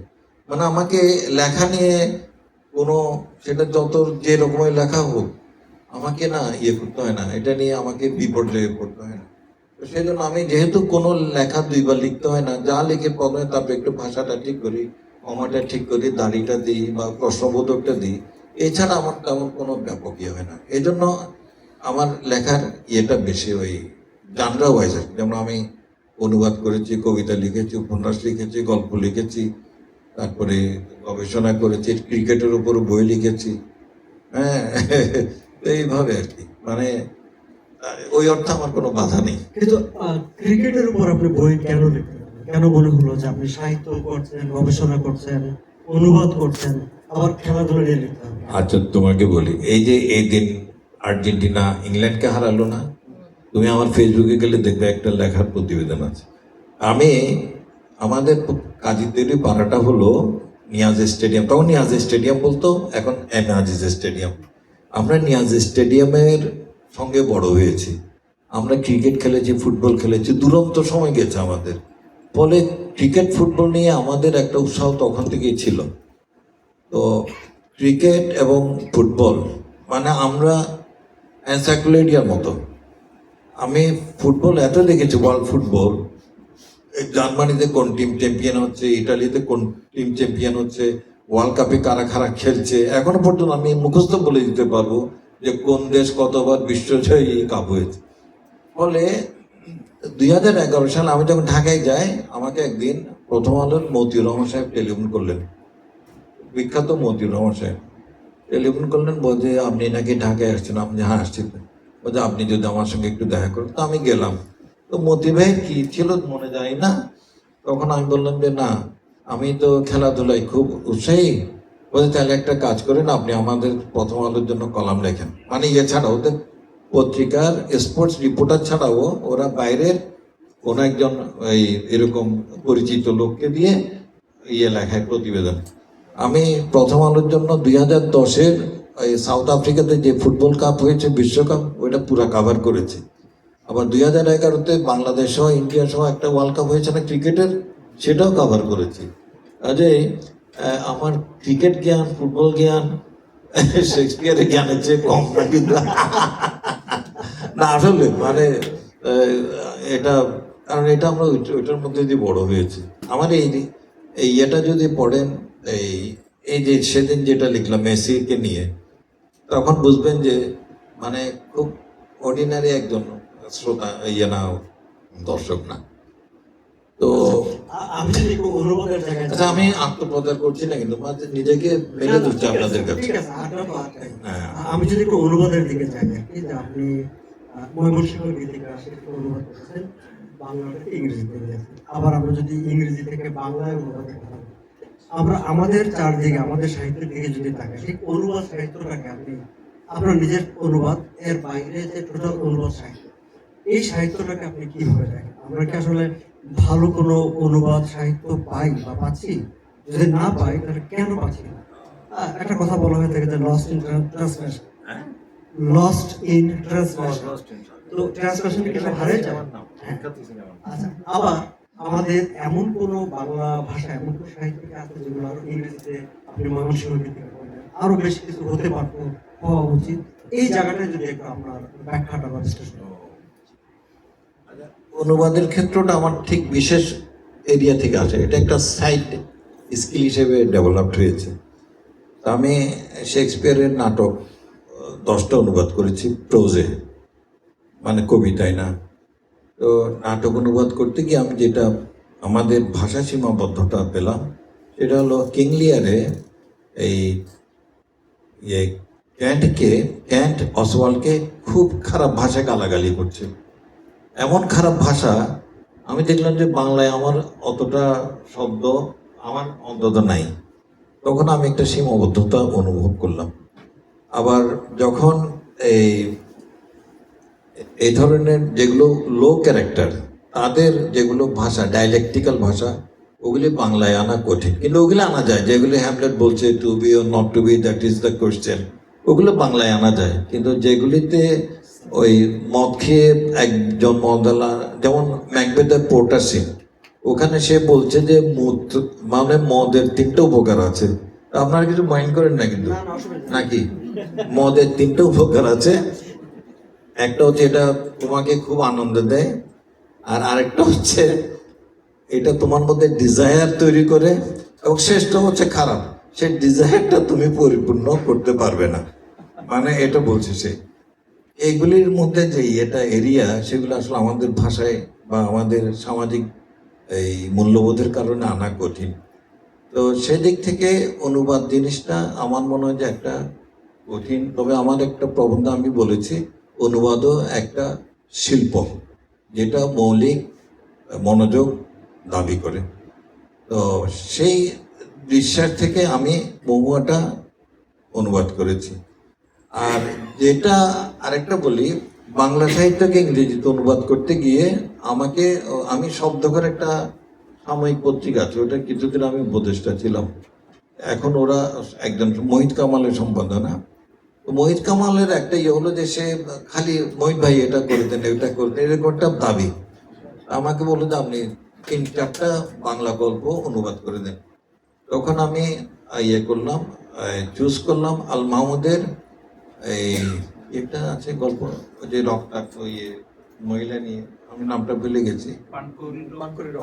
মানে আমাকে লেখা নিয়ে কোনো, সেটা যত যে রকমের লেখা হোক, আমাকে না ইয়ে করতে হয় না, এটা নিয়ে আমাকে বিপর্যয়ে পড়তে হয় না। তো সেই জন্য আমি যেহেতু কোনো লেখা দুইবার লিখতে হয় না, যা লিখে প্রথমে তারপরে একটু ভাষাটা ঠিক করি, কমাটা ঠিক করি, দাড়িটা দিই বা প্রশ্নবোধকটা দিই, এছাড়া আমার তেমন কোনো ব্যাপক ইয়ে হয় না। এই জন্য আমার লেখার ইয়েটা বেশি ওই জানরা ওয়াইজ। যেমন আমি অনুবাদ করেছি, কবিতা লিখেছি, উপন্যাস লিখেছি, গল্প লিখেছি, তারপরে গবেষণা করেছি, ক্রিকেটের উপর বই লিখেছি, হ্যাঁ, এইভাবে আর কি, মানে ওই অর্থে আমার কোনো বাধা নেই।
কিন্তু ক্রিকেটের উপর আপনি বই কেন লিখতেন? কেন মনে হলো যে আপনি সাহিত্য করছেন, গবেষণা করছেন, অনুবাদ করছেন, আবার খেলাধুলা নিয়ে লিখতে হবে?
আচ্ছা তোমাকে বলি, এই যে এই দিন আর্জেন্টিনা ইংল্যান্ডকে হারালো না, তুমি আমার ফেসবুকে গেলে দেখবে একটা লেখার প্রতিবেদন আছে। আমি আমাদের কাজীদেরই পাড়াটা হলো নিয়াজ স্টেডিয়াম, তখন নিয়াজ স্টেডিয়াম বলতো, এখন এম আজিজ স্টেডিয়াম। আমরা নিয়াজ স্টেডিয়ামের সঙ্গে বড় হয়েছি, আমরা ক্রিকেট খেলেছি, ফুটবল খেলেছি, দুরন্ত সময় গেছে আমাদের। ফলে ক্রিকেট ফুটবল নিয়ে আমাদের একটা উৎসাহ তখন থেকেই ছিল। তো ক্রিকেট এবং ফুটবল মানে আমরা এনসাইক্লোপিডিয়ার মতো। আমি ফুটবল এত দেখেছি, ওয়ার্ল্ড ফুটবল, জার্মানিতে কোন টিম চ্যাম্পিয়ন হচ্ছে, ইটালিতে কোন টিম চ্যাম্পিয়ন হচ্ছে, ওয়ার্ল্ড কাপে কারা কারা খেলছে, এখনো পর্যন্ত আমি মুখস্থ বলে দিতে পারবো যে কোন দেশ কতবার বিশ্বজয়ী কাপ হয়েছে। ফলে 2011 সালে আমি যখন ঢাকায় যাই, আমাকে একদিন প্রথম আলোর মতিউর রহমান সাহেব টেলিফোন করলেন, বিখ্যাত মতিউর রহমান সাহেব টেলিফোন করলেন, বলছে আপনি নাকি ঢাকায় আসছেন। আপনি হ্যাঁ আসছি। বলছে আপনি যদি আমার সঙ্গে একটু দেখা করেন। তো আমি গেলাম। তো মতি ভাই কি ছিল মনে যায় না, তখন আমি বললাম যে না, আমি তো খেলাধুলায় খুব উৎসাহী। বলছে তাহলে একটা কাজ করেন, আপনি আমাদের প্রথম আলোর জন্য কলাম লেখেন। মানে ছাড়াও ওদের পত্রিকার স্পোর্টস রিপোর্টার ছাড়াও ওরা বাইরের কোনো একজন এই এরকম পরিচিত লোককে দিয়ে লেখায় প্রতিবেদন। আমি প্রথম আলোর জন্য 2010-এর এই সাউথ আফ্রিকাতে যে ফুটবল কাপ হয়েছে, বিশ্বকাপ, ওইটা পুরো কাভার করেছি। আবার 2011-তে বাংলাদেশ সহ ইন্ডিয়া সহ একটা ওয়ার্ল্ড কাপ হয়েছে না ক্রিকেটের, সেটাও কাভার করেছি। কাজে আমার ক্রিকেট জ্ঞান, ফুটবল জ্ঞান শেক্সপিয়ারের জ্ঞানের চেয়ে কম না, কিন্তু না আসলে মানে এটা, কারণ এটা আমরা ওইটার মধ্যে দিয়ে বড় হয়েছি। আমার এই এটা যদি পড়েন, এই যে সেদিন যেটা লিখলাম মেসিকে নিয়ে, তখন বুঝবেন যে মানে খুব অর্ডিনারি একজন শ্রোতা, না দর্শক না। তো
আমি যদি একটু অনুবাদের জায়গায়
আচ্ছা, আমি আত্মপ্রচার করছি না, কিন্তু নিজেকে মেলে ধরছি আপনাদের কাছে।
ঠিক আছে, আটটা তো আটটাই।
হ্যাঁ।
আমি যদি একটু অনুবাদের দিকে যাই আর কি, যে আপনি ময়মনসিংহের গীতিকা সেটা অনুবাদ করেছেন বাংলা থেকে ইংরেজিতে দিয়েছেন। আবার আমরা যদি ইংরেজি থেকে বাংলায় অনুবাদের কথা বলি, আমরা আমাদের চারদিকে আমাদের সাহিত্যের দিকে যদি তাকাই, সেই অনুবাদ সাহিত্যটাকে আপনি আপনার নিজের অনুবাদ এর বাইরে যে টোটাল অনুবাদ সাহিত্য, এই সাহিত্যটাকে আপনি কিভাবে দেখেন? আমরা কি আসলে ভালো কোনো অনুবাদ সাহিত্য পাই বা পাচ্ছি? যদি না পাই তাহলে কেন পাচ্ছি না? একটা কথা বলা হয়ে থাকে যে lost in translation, lost in translation. তো ট্রান্সলেশন কি সব হারিয়ে যায়? হ্যাঁ। আচ্ছা, আবার আমাদের এমন কোনো বাংলা ভাষা, এমন কোনো সাহিত্য কি আছে যেগুলো আরো ইংরেজিতে, আপনি ময়মনসিংহের গীতিকা বললেন, আরো বেশ কিছু হতে পারতো, হওয়া উচিত? এই জায়গাটায় যদি একটু আপনার ব্যাখ্যাটা বা বিশ্লেষণ।
অনুবাদের ক্ষেত্রটা আমার ঠিক বিশেষ এরিয়া থেকে আসে, এটা একটা সাইড স্কিল হিসেবে ডেভেলপড হয়েছে। আমি শেক্সপিয়ারের নাটক 10টা অনুবাদ করেছি প্রোজে, মানে কবিতায় না। তো নাটক অনুবাদ করতে গিয়ে আমি যেটা আমাদের ভাষা সীমাবদ্ধতা পেলাম, সেটা হলো কিং লিয়ারে এই ক্যান্ট অসওয়াল্ডকে খুব খারাপ ভাষায় গালাগালি করছে। এমন খারাপ ভাষা, আমি দেখলাম যে বাংলায় আমার অতটা শব্দ আমার অন্তত নাই। তখন আমি একটা সীমাবদ্ধতা অনুভব করলাম। আবার যখন এই ধরনের যেগুলো লো ক্যারেক্টার, তাদের যেগুলো ভাষা, ডায়ালেকটিক্যাল ভাষা, ওগুলি বাংলায় আনা কঠিন, কিন্তু ওগুলো আনা যায়। যেগুলি হ্যামলেট বলছে to be or not to be, that is the question, ওগুলো বাংলায় আনা যায়। কিন্তু যেগুলিতে ওই মদ খেয়ে একজন মদালা, যেমন ম্যাকবেথের পোর্টার সিন, ওখানে সে বলছে যে মানে মদের 3টে উপকার আছে। আপনারা কিছু মাইন্ড করেন না কিন্তু, নাকি? মদের 3টে উপকার আছে। একটা হচ্ছে এটা তোমাকে খুব আনন্দ দেয়, আর আরেকটা হচ্ছে এটা তোমার মধ্যে ডিজায়ার তৈরি করে, এবং শেষটা হচ্ছে খারাপ, সে ডিজায়ারটা তুমি পরিপূর্ণ করতে পারবে না, মানে এটা বলছে সে। এগুলির মধ্যে যে এটা এরিয়া, সেগুলো আসলে আমাদের ভাষায় বা আমাদের সামাজিক এই মূল্যবোধের কারণে আনা কঠিন। তো সেদিক থেকে অনুবাদ জিনিসটা আমার মনে হয় যে একটা কঠিন। তবে আমার একটা প্রবন্ধ আমি বলেছি, অনুবাদও একটা শিল্প, যেটা মৌলিক মনোযোগ দাবি করে। তো সেই বিশ্বাস থেকে আমি মহুয়াটা অনুবাদ করেছি। আর যেটা আরেকটা বলি, বাংলা সাহিত্যকে ইংরেজিতে অনুবাদ করতে গিয়ে আমাকে, আমি শব্দকর একটা সাময়িক পত্রিকা আছে, ওটা কিছুদিন আমি উপদেষ্টা ছিলাম। এখন ওরা একজন মোহিত কামালের সম্পাদনা। তো মোহিত কামালের একটা ইয়ে হলো যে সে খালি মোহিত ভাই এটা করে দেন, এটা করে দেন, এরকম একটা দাবি। আমাকে বললো যে আপনি 3-4টা বাংলা গল্প অনুবাদ করে দেন। তখন আমি ইয়ে করলাম, চুজ করলাম আল মাহমুদের এই এটা আছে গল্প, ওই যে রক্তাক্ত ইয়ে মহিলা নিয়ে, আমি নামটা ভুলে গেছি,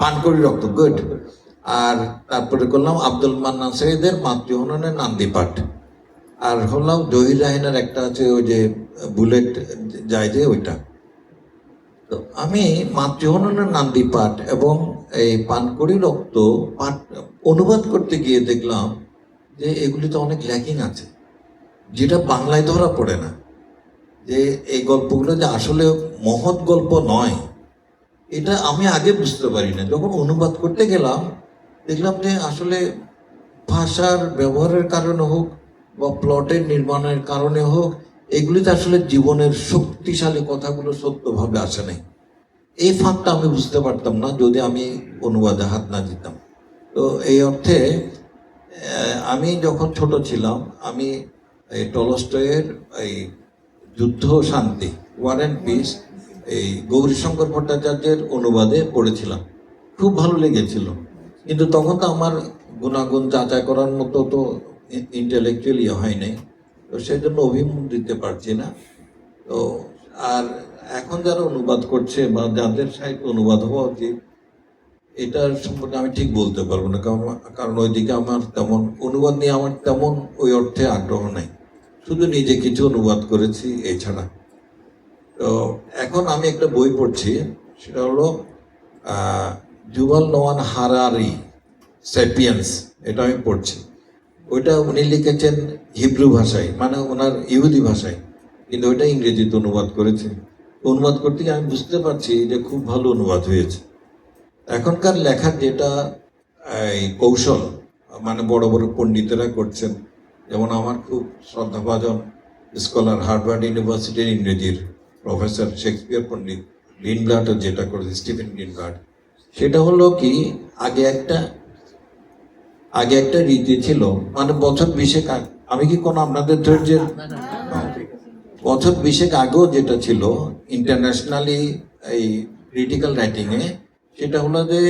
পানকড়ি রক্ত, গুড। আর তারপরে করলাম আব্দুল মান্নান সাইদের মাতৃহননের নান্দি পাঠ। আর হলাম জহির রাহিনের একটা আছে ওই যে বুলেট যায় যে ওইটা। তো আমি মাতৃহননের নান্দি পাঠ এবং এই পানকড়ি রক্ত পাঠ অনুবাদ করতে গিয়ে দেখলাম যে এগুলিতে অনেক ল্যাকিং আছে, যেটা বাংলায় ধরা পড়ে না। যে এই গল্পগুলো যে আসলে মহৎ গল্প নয়, এটা আমি আগে বুঝতে পারি না। যখন অনুবাদ করতে গেলাম দেখলাম যে আসলে ভাষার ব্যবহারের কারণে হোক বা প্লটের নির্মাণের কারণে হোক, এগুলিতে আসলে জীবনের শক্তিশালী কথাগুলো সত্যভাবে আসে নাই। এই ফাঁকটা আমি বুঝতে পারতাম না যদি আমি অনুবাদে হাত না দিতাম। তো এই অর্থে আমি যখন ছোট ছিলাম, আমি এই টলস্টয়ের এই যুদ্ধ শান্তি, ওয়ার অ্যান্ড পিস, এই গৌরীশঙ্কর ভট্টাচার্যের অনুবাদে পড়েছিলাম, খুব ভালো লেগেছিল। কিন্তু তখন তো আমার গুণাগুণ যাচাই করার মতো তো ইন্টেলেকচুয়ালি হয় নাই, তো সেই জন্য অভিমুখ দিতে পারছি না। তো আর এখন যারা অনুবাদ করছে বা যাদের সাহিত্য অনুবাদ হওয়া উচিত, এটার সম্পর্কে আমি ঠিক বলতে পারবো না, কারণ ওইদিকে আমার তেমন অনুবাদ নিয়ে আমার তেমন ওই অর্থে আগ্রহ নাই, শুধু নিজে কিছু অনুবাদ করেছি এছাড়া। তো এখন আমি একটা বই পড়ছি, সেটা হলো যুভাল নোয়ান হারারি, স্যাপিয়েন্স, এটা আমি পড়ছি। ওইটা উনি লিখেছেন হিব্রু ভাষায়, মানে ওনার ইহুদি ভাষায়, কিন্তু ওইটা ইংরেজিতে অনুবাদ করেছে। অনুবাদ করতে গিয়ে আমি বুঝতে পারছি যে খুব ভালো অনুবাদ হয়েছে। এখনকার লেখার যেটা এই কৌশল, মানে বড় বড় পণ্ডিতেরা করছেন, যেমন আমার খুব শ্রদ্ধাভাজন স্কলার হার্ভার্ড ইউনিভার্সিটির ইংরেজির প্রফেসর শেক্সপিয়ার পণ্ডিত গ্রিনব্লাট যেটা করেছে, স্টিফেন গ্রিনব্লাট, সেটা হলো কি আগে একটা রীতি ছিল, মানে বছর 20 আমি কি কোনো আপনাদের ধৈর্যের বছর 20 আগেও যেটা ছিল ইন্টারন্যাশনালি এই ক্রিটিক্যাল রাইটিংয়ে, সেটা হলো যে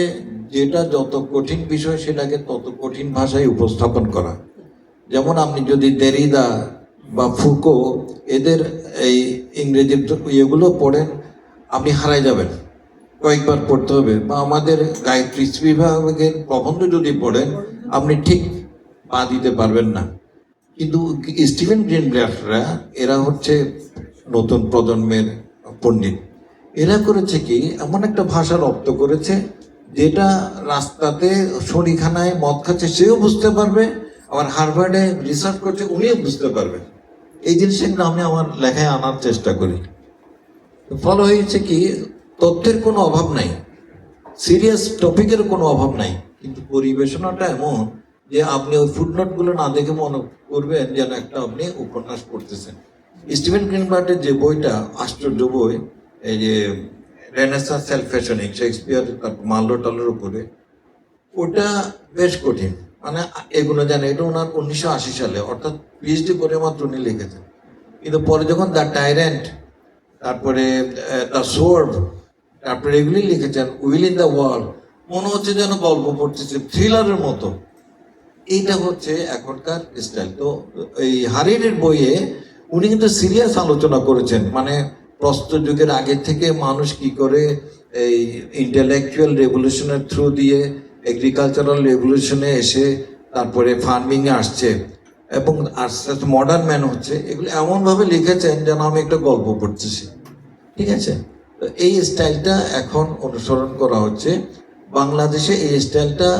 যেটা যত কঠিন বিষয় সেটাকে তত কঠিন ভাষায় উপস্থাপন করা। যেমন আপনি যদি দেরিদা বা ফুকো এদের এই ইংরেজির ইয়েগুলো পড়েন, আপনি হারাই যাবেন, কয়েকবার পড়তে হবে। বা আমাদের গায়ত্রী বিভাগের প্রবন্ধ যদি পড়েন, আপনি ঠিক পা দিতে পারবেন না। কিন্তু স্টিফেন গ্রিনব্লাটরা এরা হচ্ছে নতুন প্রজন্মের পণ্ডিত, এরা করেছে কি এমন একটা ভাষা রপ্ত করেছে যেটা রাস্তাতে শনিখানায় মদ খাচ্ছে সেও বুঝতে পারবে, আবার হার্ভার্ডে রিসার্চ করছে উনিও বুঝতে পারবে। এই জিনিসগুলো আমি আমার লেখায় আনার চেষ্টা করি। ফলে হয়েছে কি তথ্যের কোনো অভাব নাই, সিরিয়াস টপিকের কোনো অভাব নাই, কিন্তু পরিবেশনাটা এমন যে আপনি ওই ফুটনোটগুলো না দেখে মনে করবেন যেন একটা আপনি উপন্যাস পড়তেছেন। স্টিফেন গ্রিনব্লাটের যে বইটা আশ্চর্য বই, এই যে রেনেসাঁ সেলফ ফ্যাশনিং, শেক্সপিয়ার তার মাল্লো টালের উপরে, ওটা বেশ কঠিন, মানে এগুলো জানে। এটা ওনার 1980 সালে, অর্থাৎ পিএইচডি করে মাত্র উনি লিখেছেন। কিন্তু পরে যখন দ্য টাইরেন্ট, তারপরে দ্য সোর্ড, তারপরে এগুলি লিখেছেন, উইল ইন দ্য ওয়ার্ল্ড, মনে হচ্ছে যেন গল্প পড়তেছে, থ্রিলারের মতো। এইটা হচ্ছে এখনকার স্টাইল। তো এই হারিরের বইয়ে উনি কিন্তু সিরিয়াস আলোচনা করেছেন, মানে প্রস্তর যুগের আগে থেকে মানুষ কি করে এই ইন্টেলেকচুয়াল রেভলিউশনের থ্রু দিয়ে এগ্রিকালচারাল রেভলিউশনে এসে তারপরে ফার্মিংয়ে আসছে এবং আস্তে আস্তে মডার্ন ম্যান হচ্ছে। এগুলো এমনভাবে লিখেছেন যেন আমি একটা গল্প পড়তেছি, ঠিক আছে? তো এই স্টাইলটা এখন অনুসরণ করা হচ্ছে বাংলাদেশে। এই স্টাইলটা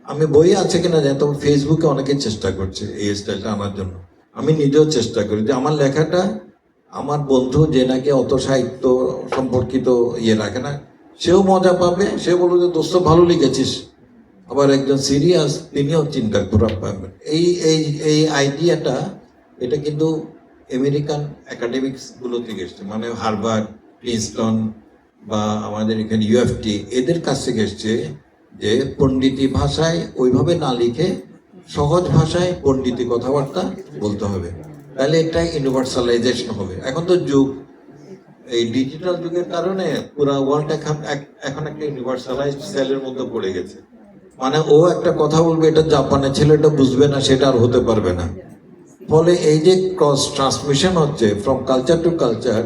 আমি বই আছে কিনা জানি, তবে ফেসবুকে অনেকে চেষ্টা করছে এই স্টাইলটা আনার জন্য। আমি নিজেও চেষ্টা করি যে আমার লেখাটা, আমার বন্ধু যে নাকি অত সাহিত্য সম্পর্কিত ইয়ে রাখে না, সেও মজা পাবে, সে বলবে যে দোস্ত ভালো লিখেছিস। আবার একজন সিরিয়াস তিনিও চিন্তা করে পাবেন। এই এই এই আইডিয়াটা এটা কিন্তু আমেরিকান একাডেমিক্স গুলো থেকে এসছে, মানে হার্ভার্ড, প্রিন্সটন বা আমাদের এখানে ইউএফটি, এদের কাছ থেকে এসছে যে পণ্ডিতি ভাষায় ওইভাবে না লিখে সহজ ভাষায় পণ্ডিতি কথাবার্তা বলতে হবে, তাহলে এটা ইউনিভার্সালাইজেশন হবে। এখন তো যুগ, এই ডিজিটাল যুগের কারণে পুরো ওয়ার্ল্ড এখন একটা ইউনিভার্সালাইজড সেলের মধ্যে পড়ে গেছে। মানে ও একটা কথা বলবে, এটা জাপানের ছেলেটা বুঝবে না, সেটা আর হতে পারবে না। ফলে এই যে ক্রস ট্রান্সমিশন হচ্ছে ফ্রম কালচার টু কালচার,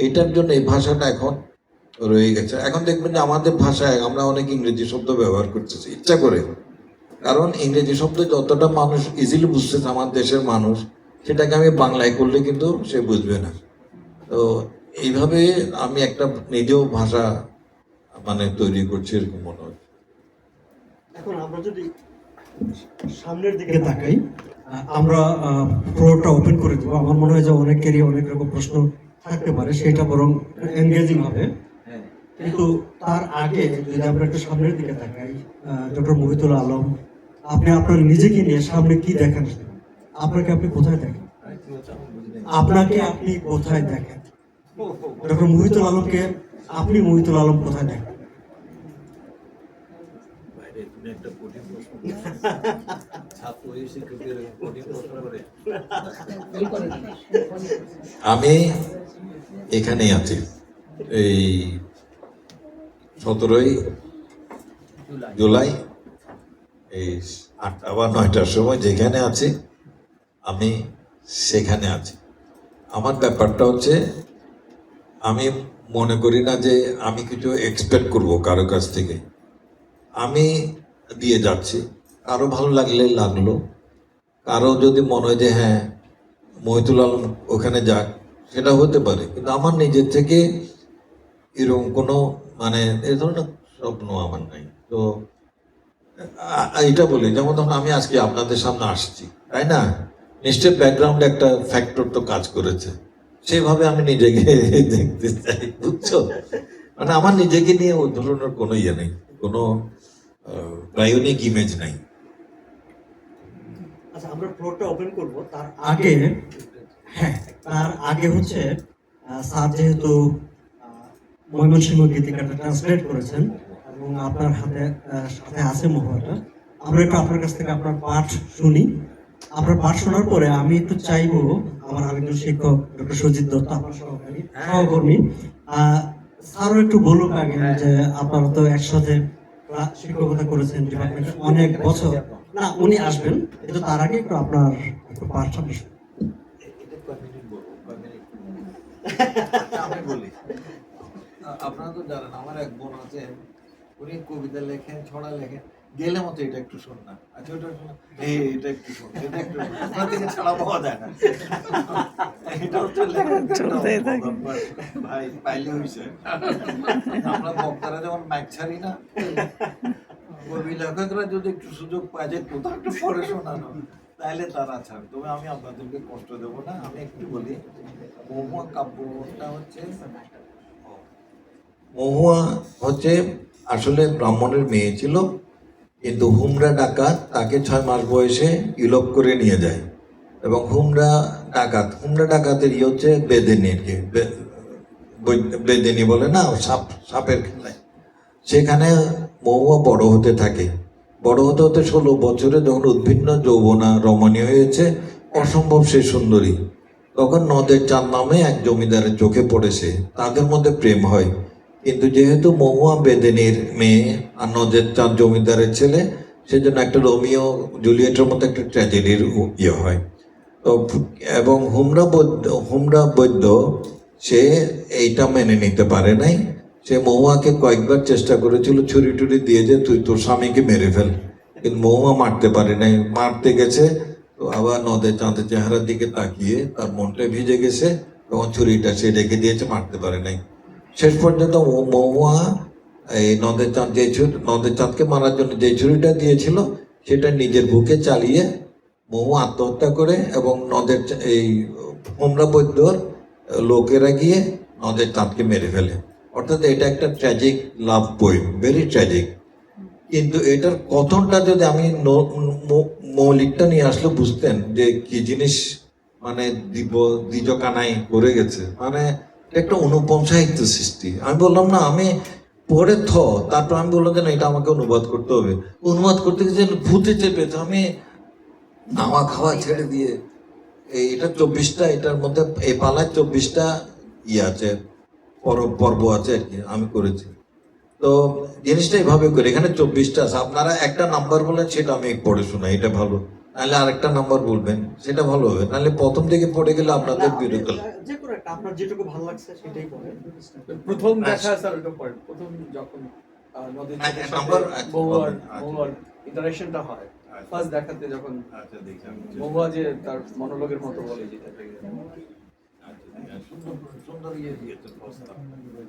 এইটার জন্য এই ভাষাটা এখন রয়ে গেছে। এখন দেখবেন যে আমাদের ভাষায় আমরা অনেক ইংরেজি শব্দ ব্যবহার করতেছি ইচ্ছা করে, কারণ ইংরেজি শব্দ যতটা মানুষ ইজিলি বুঝতেছে আমার দেশের মানুষ, সেটাকে আমি বাংলায় করলে কিন্তু সে বুঝবে না। তো এইভাবে আমি একটা নিজেও ভাষা মানে তৈরি করছি এরকম মনে হয়।
এখন আমরা যদি সামনের দিকে তাকাই, আমরা ফ্লোরটা ওপেন করে দেবো। আমার মনে হয় যে অনেকেরই অনেক রকম প্রশ্ন থাকতে পারে, সেটা বরং এনগেজিং হবে। কিন্তু তার আগে যদি আমরা একটু সামনের দিকে তাকাই, ডক্টর মহিতুল আলম, আপনি আপনার নিজেকে নিয়ে সামনে কি দেখেন? আপনি কোথায় দেখেন? আপনাকে আপনি কোথায় দেখেন? ডক্টর মহিতুল আলমকে আপনি মহিতুল আলম কোথায় দেখেন?
আমি এখানেই আছি, এই 17ই জুলাই এই 8টা বা 9টার সময় যেখানে আছি আমি সেখানে আছি। আমার ব্যাপারটা হচ্ছে, আমি মনে করি না যে আমি কিছু এক্সপেক্ট করব কারো কাছ থেকে। আমি দিয়ে যাচ্ছি, কারো ভালো লাগলে লাগলো, কারো যদি মনে হয় যে হ্যাঁ মহিতুল আলম ওখানে যাক, সেটা হতে পারে। কিন্তু আমার নিজের থেকে এরকম কোনো মানে এই ধরনের স্বপ্ন আমার নাই। তো এটা বলি, যেমন ধরুন আমি আজকে আপনাদের সামনে আসছি, তাই না? নিশ্চয় ব্যাকগ্রাউন্ডে একটা ফ্যাক্টর তো কাজ করেছে, সেভাবে আমি নিজেকে দেখতে চাই, বুঝছো? মানে আমার নিজেকে নিয়ে ওই ধরনের কোনো ইয়ে নেই, কোনো প্রায়োনিক ইমেজ নাই।
আচ্ছা, আমরা ফ্লোরটা ওপেন করব। তার আগে তার আগে হচ্ছে স্যার যেহেতু ময়মনসিংহ গীতিকাটা ট্রান্সলেট করেছেন এবং আপনার সাথে আছে মহুয়াটা, আমরা একটু আপনার কাছ থেকে আপনার পাঠ শুনি। আপনার পাঠ শোনার পরে আমি একটু চাইবো আমার আরেকজন শিক্ষক ডক্টর সজিত দত্ত, আমার সহকর্মী, স্যারও একটু বলুক আগে যে আপনারা তো একসাথে শিক্ষকতা করেছেন ডিপার্টমেন্টে অনেক বছর। না, উনি আসবেন, কিন্তু তার আগে একটু আপনার একটু পাঠ শুনুন।
আমি বলি, আপনারা তো জানেন আমার এক বোন আছে, উনি কবিতা লেখেন, ছড়া লেখেন, গেলে মতো এটা একটু শোন না, আচ্ছা ওটা শোন, এটা একটু শোন, এটা একটু শোন, ওখান থেকে ছাড়া পাওয়া যায় না। এটা হচ্ছে ভাই পাইলে হয়েছে। আমরা বক্তারা যেমন ম্যাক ছাড়ি না, কবি লেখকরা যদি একটু সুযোগ পায় যে কোথাও একটু পড়ে শোনানো, তাহলে তারা ছাড়। তবে আমি আপনাদেরকে কষ্ট দেবো না, আমি একটু বলি। মহুয়া কাব্যটা হচ্ছে, মহুয়া হচ্ছে আসলে ব্রাহ্মণের মেয়ে ছিল, কিন্তু হুমরা ডাকাত তাকে 6 মাস বয়সে ইলোপ করে নিয়ে যায়। এবং হুমরা ডাকাতের হচ্ছে বেদেনিকে, বেদেনি বলে না, সাপের খেলায়। সেখানে মহুয়া বড় হতে থাকে, বড় হতে হতে 16 বছরে যখন উদ্ভিন্ন যৌবনা রমণী হয়েছে, অসম্ভব সে সুন্দরী, তখন নদের চাঁদ নামে এক জমিদারের চোখে পড়েছে, তাদের মধ্যে প্রেম হয়। কিন্তু যেহেতু মহুয়া বেদেনির মেয়ে আর নদের চাঁদ জমিদারের ছেলে, সেজন্য একটা রোমিও জুলিয়েটের মতো একটা ট্র্যাজেডির ইয়ে হয়। তো এবং হুমরা বৈদ্য সে এইটা মেনে নিতে পারে নাই। সে মহুয়াকে কয়েকবার চেষ্টা করেছিল ছুরি টুরি দিয়ে যে তুই তোর স্বামীকে মেরে ফেল, কিন্তু মহুয়া মারতে পারে নাই। মারতে গেছে তো আবার নদের চাঁদের চেহারার দিকে তাকিয়ে তার মনটা ভিজে গেছে, তখন ছুরিটা সে রেখে দিয়েছে, মারতে পারে নাই। শেষ পর্যন্ত মহুয়া এই নদের চাঁদকে মারার জন্য যে ছুরিটা দিয়েছিল সেটা নিজের বুকে চালিয়ে মহুয়া আত্মহত্যা করে, এবং এই হোমরা বৈদ্যর লোকেরা গিয়ে নদের চাঁদকে মেরে ফেলে। অর্থাৎ এটা একটা ট্র্যাজিক লাভ পোয়েম, ভেরি ট্র্যাজিক। কিন্তু এটার কথনটা যদি আমি মৌলিকটা নিয়ে আসলে বুঝতেন যে কি জিনিস মানে দ্বিজকানাই করে গেছে, মানে এটা একটা অনুপম সাহিত্য সৃষ্টি। আমি বললাম না, আমি পরে তারপর আমি বললাম যে না, এটা আমাকে অনুবাদ করতে হবে। অনুবাদ করতে গিয়ে ভূতে চেপেছে, আমি নাওয়া খাওয়া ছেড়ে দিয়ে এটা 24টা, এটার মধ্যে এই পালায় 24টা আছে, পর্ব আছে আর কি, আমি করেছি। তো জিনিসটা এইভাবে করি, এখানে 24টা আছে। আপনারা একটা নাম্বার বলেন, সেটা আমি পড়ে শোনাই, এটা ভালো। নাহলে আরেকটা নাম্বার বলবেন, সেটা ভালো হবে। নাহলে প্রথম থেকে পড়ে গেলে আপনাদের বিরক্ত লাগে।
যে কোনো একটা আপনার যেটুকু ভালো লাগছে সেটাই বলেন।
প্রথম দেখা স্যার ওটা পড়েন, প্রথম যখন নদীর
হ্যাঁ,
সাথে
নাম্বার
মহুয়ার ইন্টারাকশনটা হয়, ফার্স্ট দেখাতে যখন মহুয়া যে তার মনোলগের মতো বলে যেটা
সুন্দর ইয়ে দিয়েছে প্রস্তাব,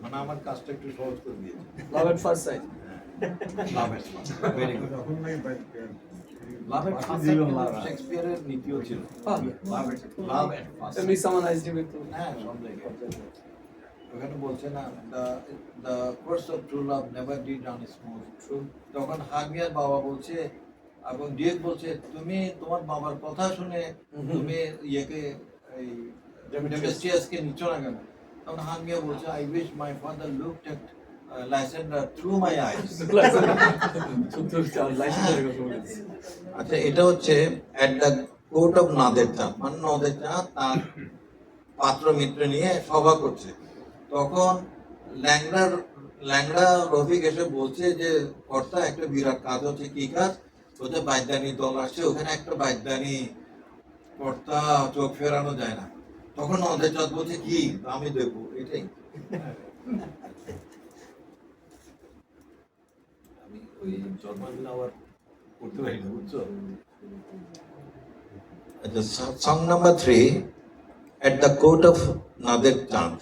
মানে আমার কাজটা একটু সহজ করে দিয়েছে।
Love at first sight.
Very good. শেক্সপিয়ারের নীতিও ছিল। Love at first.
এমনি সামানাইজড উইথ
হ্যাঁ, সব জায়গায়। ওখানে বলছে না, the course of true love never did run smooth. তখন হার্মিয়ার বাবা বলছে এবং ডিয়েক বলছে, তুমি তোমার বাবার কথা শুনে তুমি ইয়েকে এই ডেমেস্ট্রিয়াসকে নিচ্ছ না কেন? তখন হার্মিয়া বলছে, I wish my father looked at Lysander through my eyes. আচ্ছা, এটা হচ্ছে at the court of Nader চাঁদ, মানে নদের চাঁদ তার পাত্র মিত্র নিয়ে সভা করছে। তখন ল্যাংড়া রফিক এসে বলছে যে কর্তা, একটা বিরাট কাজ হচ্ছে। কি কাজ? বলছে বাইদানি দল আসছে, ওখানে একটা বাইদানি, কর্তা চোখ ফেরানো যায় না। তখন নদের চাঁদ বলছে, কি আমি দেখবো, এটাই। আমি ওই জন্মদিন আবার করতে পারি না, বুঝছো? আচ্ছা, song number 3, at the court of Nader Chand.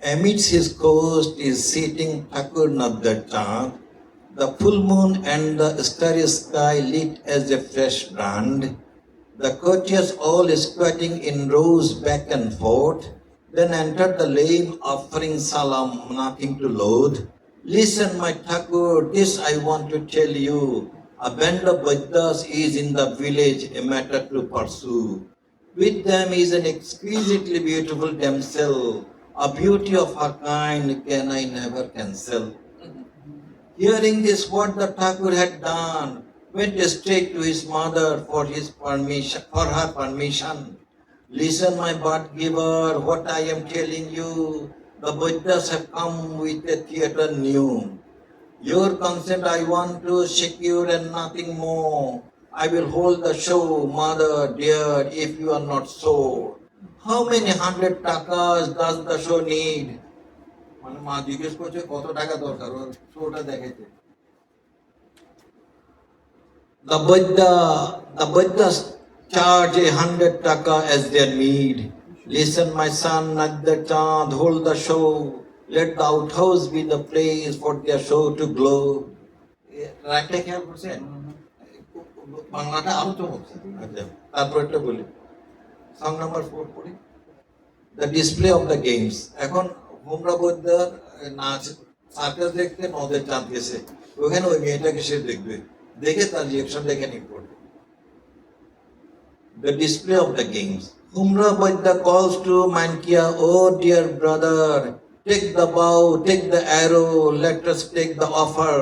Amidst his coast is sitting Thakur Nader Chand, the full moon and the starry sky lit as a fresh brand. The courtiers all squatting in rows back and forth, then entered the lane offering salam, nothing to load. Listen, my Thakur, this I want to tell you. A band of Buddhas is in the village, a matter to pursue. With them is an exquisitely beautiful damsel, a beauty of her kind can I never cancel. Hearing this, what the Thakur had done, went straight to his mother for her permission. Listen, my birth giver, what I am telling you. The Buddhas have come with a theatre new. Your consent I want to secure and nothing more. I will hold the show, mother dear, if you are not sore. How many 100 takas does the show need? মানে মা জিজ্ঞেস করছে কত টাকা দরকার ওর শোটা দেখাইতে। The Buddhas charge 100 taka as their need. Listen, my son, Nader Chand, hold the show. Let the outhouse be the place for their show to glow. রাইটটা খেয়াল করছেন? বাংলাটা আরো চমৎকার। আচ্ছা, তারপরটা বলি। সং নাম্বার 4 পড়ি। The display of the games. এখন হোমরা বৈদ্যার নাচ সার্কাস দেখতে নদের চাঁদ গেছে, ওখানে ওই মেয়েটাকে সে দেখবে, দেখে তার রিয়াকশন দেখে নিয়ে পড়বে। The display of the games. Humra Vaidya calls to Mankia, oh dear brother, take the bow, take the arrow, let us take the offer.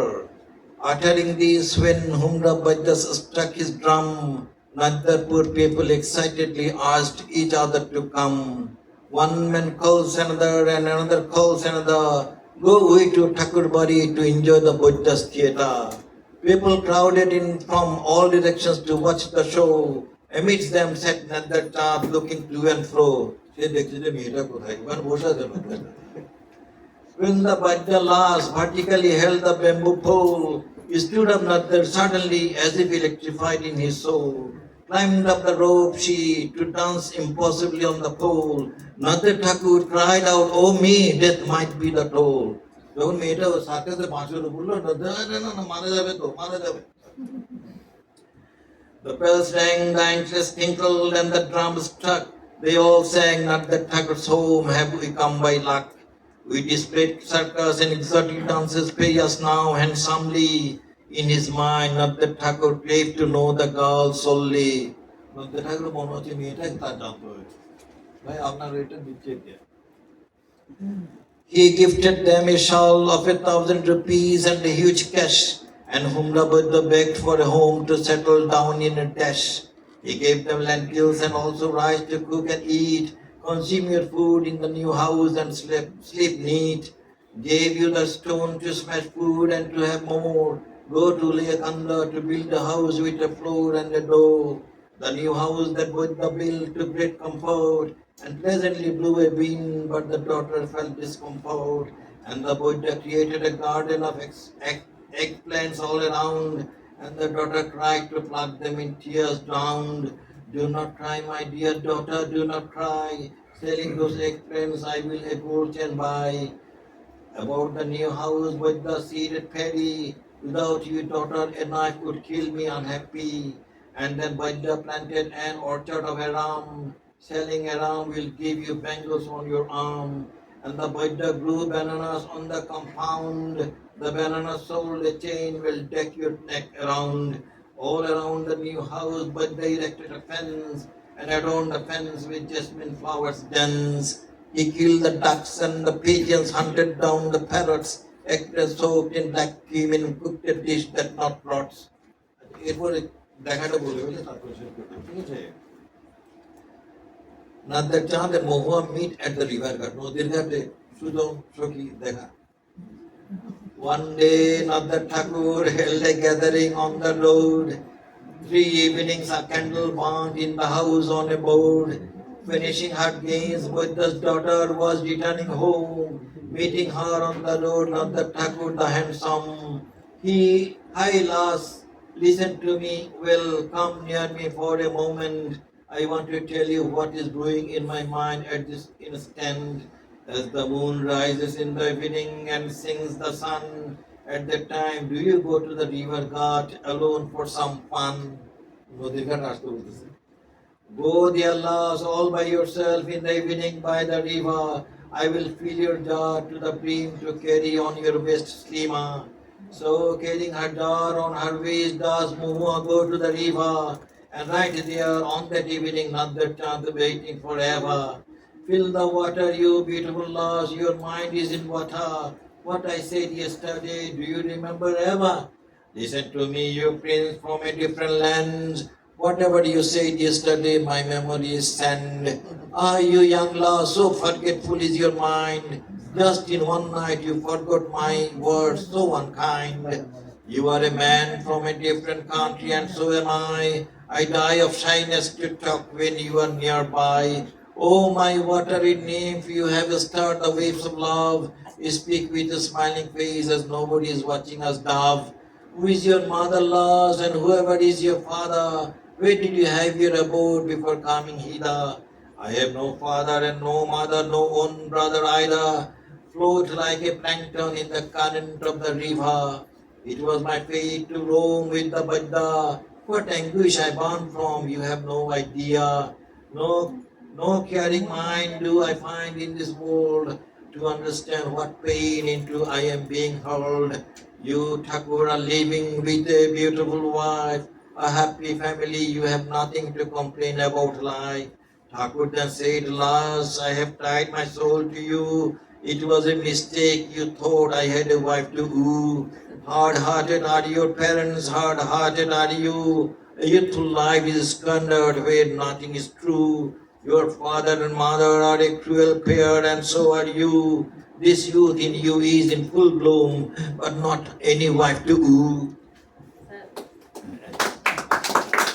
Uttering this, when Humra Vaidya struck his drum, Nadarpur people excitedly asked each other to come. One man calls another and another calls another. Go we to Thakurbari to enjoy the Buddha's theatre. People crowded in from all directions to watch the show. Amidst them sat Nader Chand looking to and fro. সে দেখছে যে মেয়েটা কোথায়, মানে বসে আছে। When the Buddha last vertically held the bamboo pole, he stood up Nader suddenly as if electrified in his soul. Climbed up the rope she to dance impossibly on the pole. Nader Thakur cried out, oh me, death might be the toll. যখন মেয়েটা সার্কাসে বাঁশরে বললো, না মারা যাবে তো, মারা যাবে। The bells rang, the anklets tinkled, and the drums struck. They all sang, Nader Thakur's home have we come by luck. We displayed circus and exotic dances, pay us now handsomely. In his mind, not the Thakur craved to know the girl solely. Not the Thakur মনে হচ্ছে মেয়েটাই তার জানতে হয়েছে ভাই আপনার এটা দিচ্ছে দিয়ে He gifted them a shawl of 1,000 rupees and a huge cash, and Humla Buddha begged for a home to settle down in a dash. He gave them lentils and also rice to cook and eat. Consume your food in the new house and sleep neat. Gave you the stone to smash food and to have more. Go to Leakanda to build a house with a floor and a door. The new house that Buddha built to great comfort, and pleasantly blew a wind, but the daughter felt discomfort. And the Buddha created a garden of eggplants all around, and the daughter tried to pluck them in tears drowned. Do not cry, my dear daughter, do not cry. Selling those eggplants I will a fortune buy. About the new house with the seeded paddy, without you, daughter, a knife would kill me unhappy. And then Buddha planted an orchard of aram. Selling aram will give you bangles on your arm. And the Buddha grew bananas on the compound. The banana sold a chain will deck your neck around. All around the new house, Buddha erected a fence, and adorned the fence with jasmine flowers dense. He killed the ducks and the pigeons, hunted down the parrots, acted soaked in black cumin, cooked a dish that not rots. এরপরে দেখাটা বলে বলে তারপরে শেষ করতে ঠিক আছে Nader Chand and Mohua meet at the river ghat. নদীর ঘাটে সুজন সখী দেখা One day Nader Thakur held a gathering on the road. 3 evenings a candle burnt in the house on a board. Finishing her games, Buddha's daughter was returning home. Meeting her on the road, Nader Thakur the handsome. Hi lass, listen to me, well, come near me for a moment. I want to tell you what is brewing in my mind at this instant. As the moon rises in the evening and sinks the sun, at that time, do you go to the river ghat alone for some fun? Go, dear lass, all by yourself in the evening by the river. I will fill your jar to the brim to carry on your waist steamer. So, carrying her jar on her waist, does Mohua go to the river. And right there on that evening, Nader Chand waiting forever. Fill the water, you beautiful lass, your mind is in water. What I said yesterday, do you remember ever? Listen to me, you prince from a different land. Whatever you said yesterday, my memory is sand. Ah, you young lass, so forgetful is your mind. Just in one night you forgot my words, so unkind. You are a man from a different country, and so am I. I die of shyness to talk when you are nearby. Oh, my watery nymph, you have stirred the waves of love. Speak with a smiling face as nobody is watching us dove. Who is your mother, lass, and whoever is your father? Where did you have your abode before coming hither? I have no father and no mother, no own brother either. Float like a plankton in the current of the river. It was my fate to roam with the Buddha. What anguish I burn from, you have no idea. No caring mind do I find in this world to understand what pain into I am being hurled. You, Thakur, are living with a beautiful wife, a happy family, you have nothing to complain about life. Thakur then said, lass, I have tied my soul to you. It was a mistake, you thought I had a wife to woo. Hard-hearted are your parents, hard-hearted are you. A youthful life is squandered where nothing is true. Your father and mother are a cruel pair, and so are you. This youth in you is in full bloom, but not any wife to woo.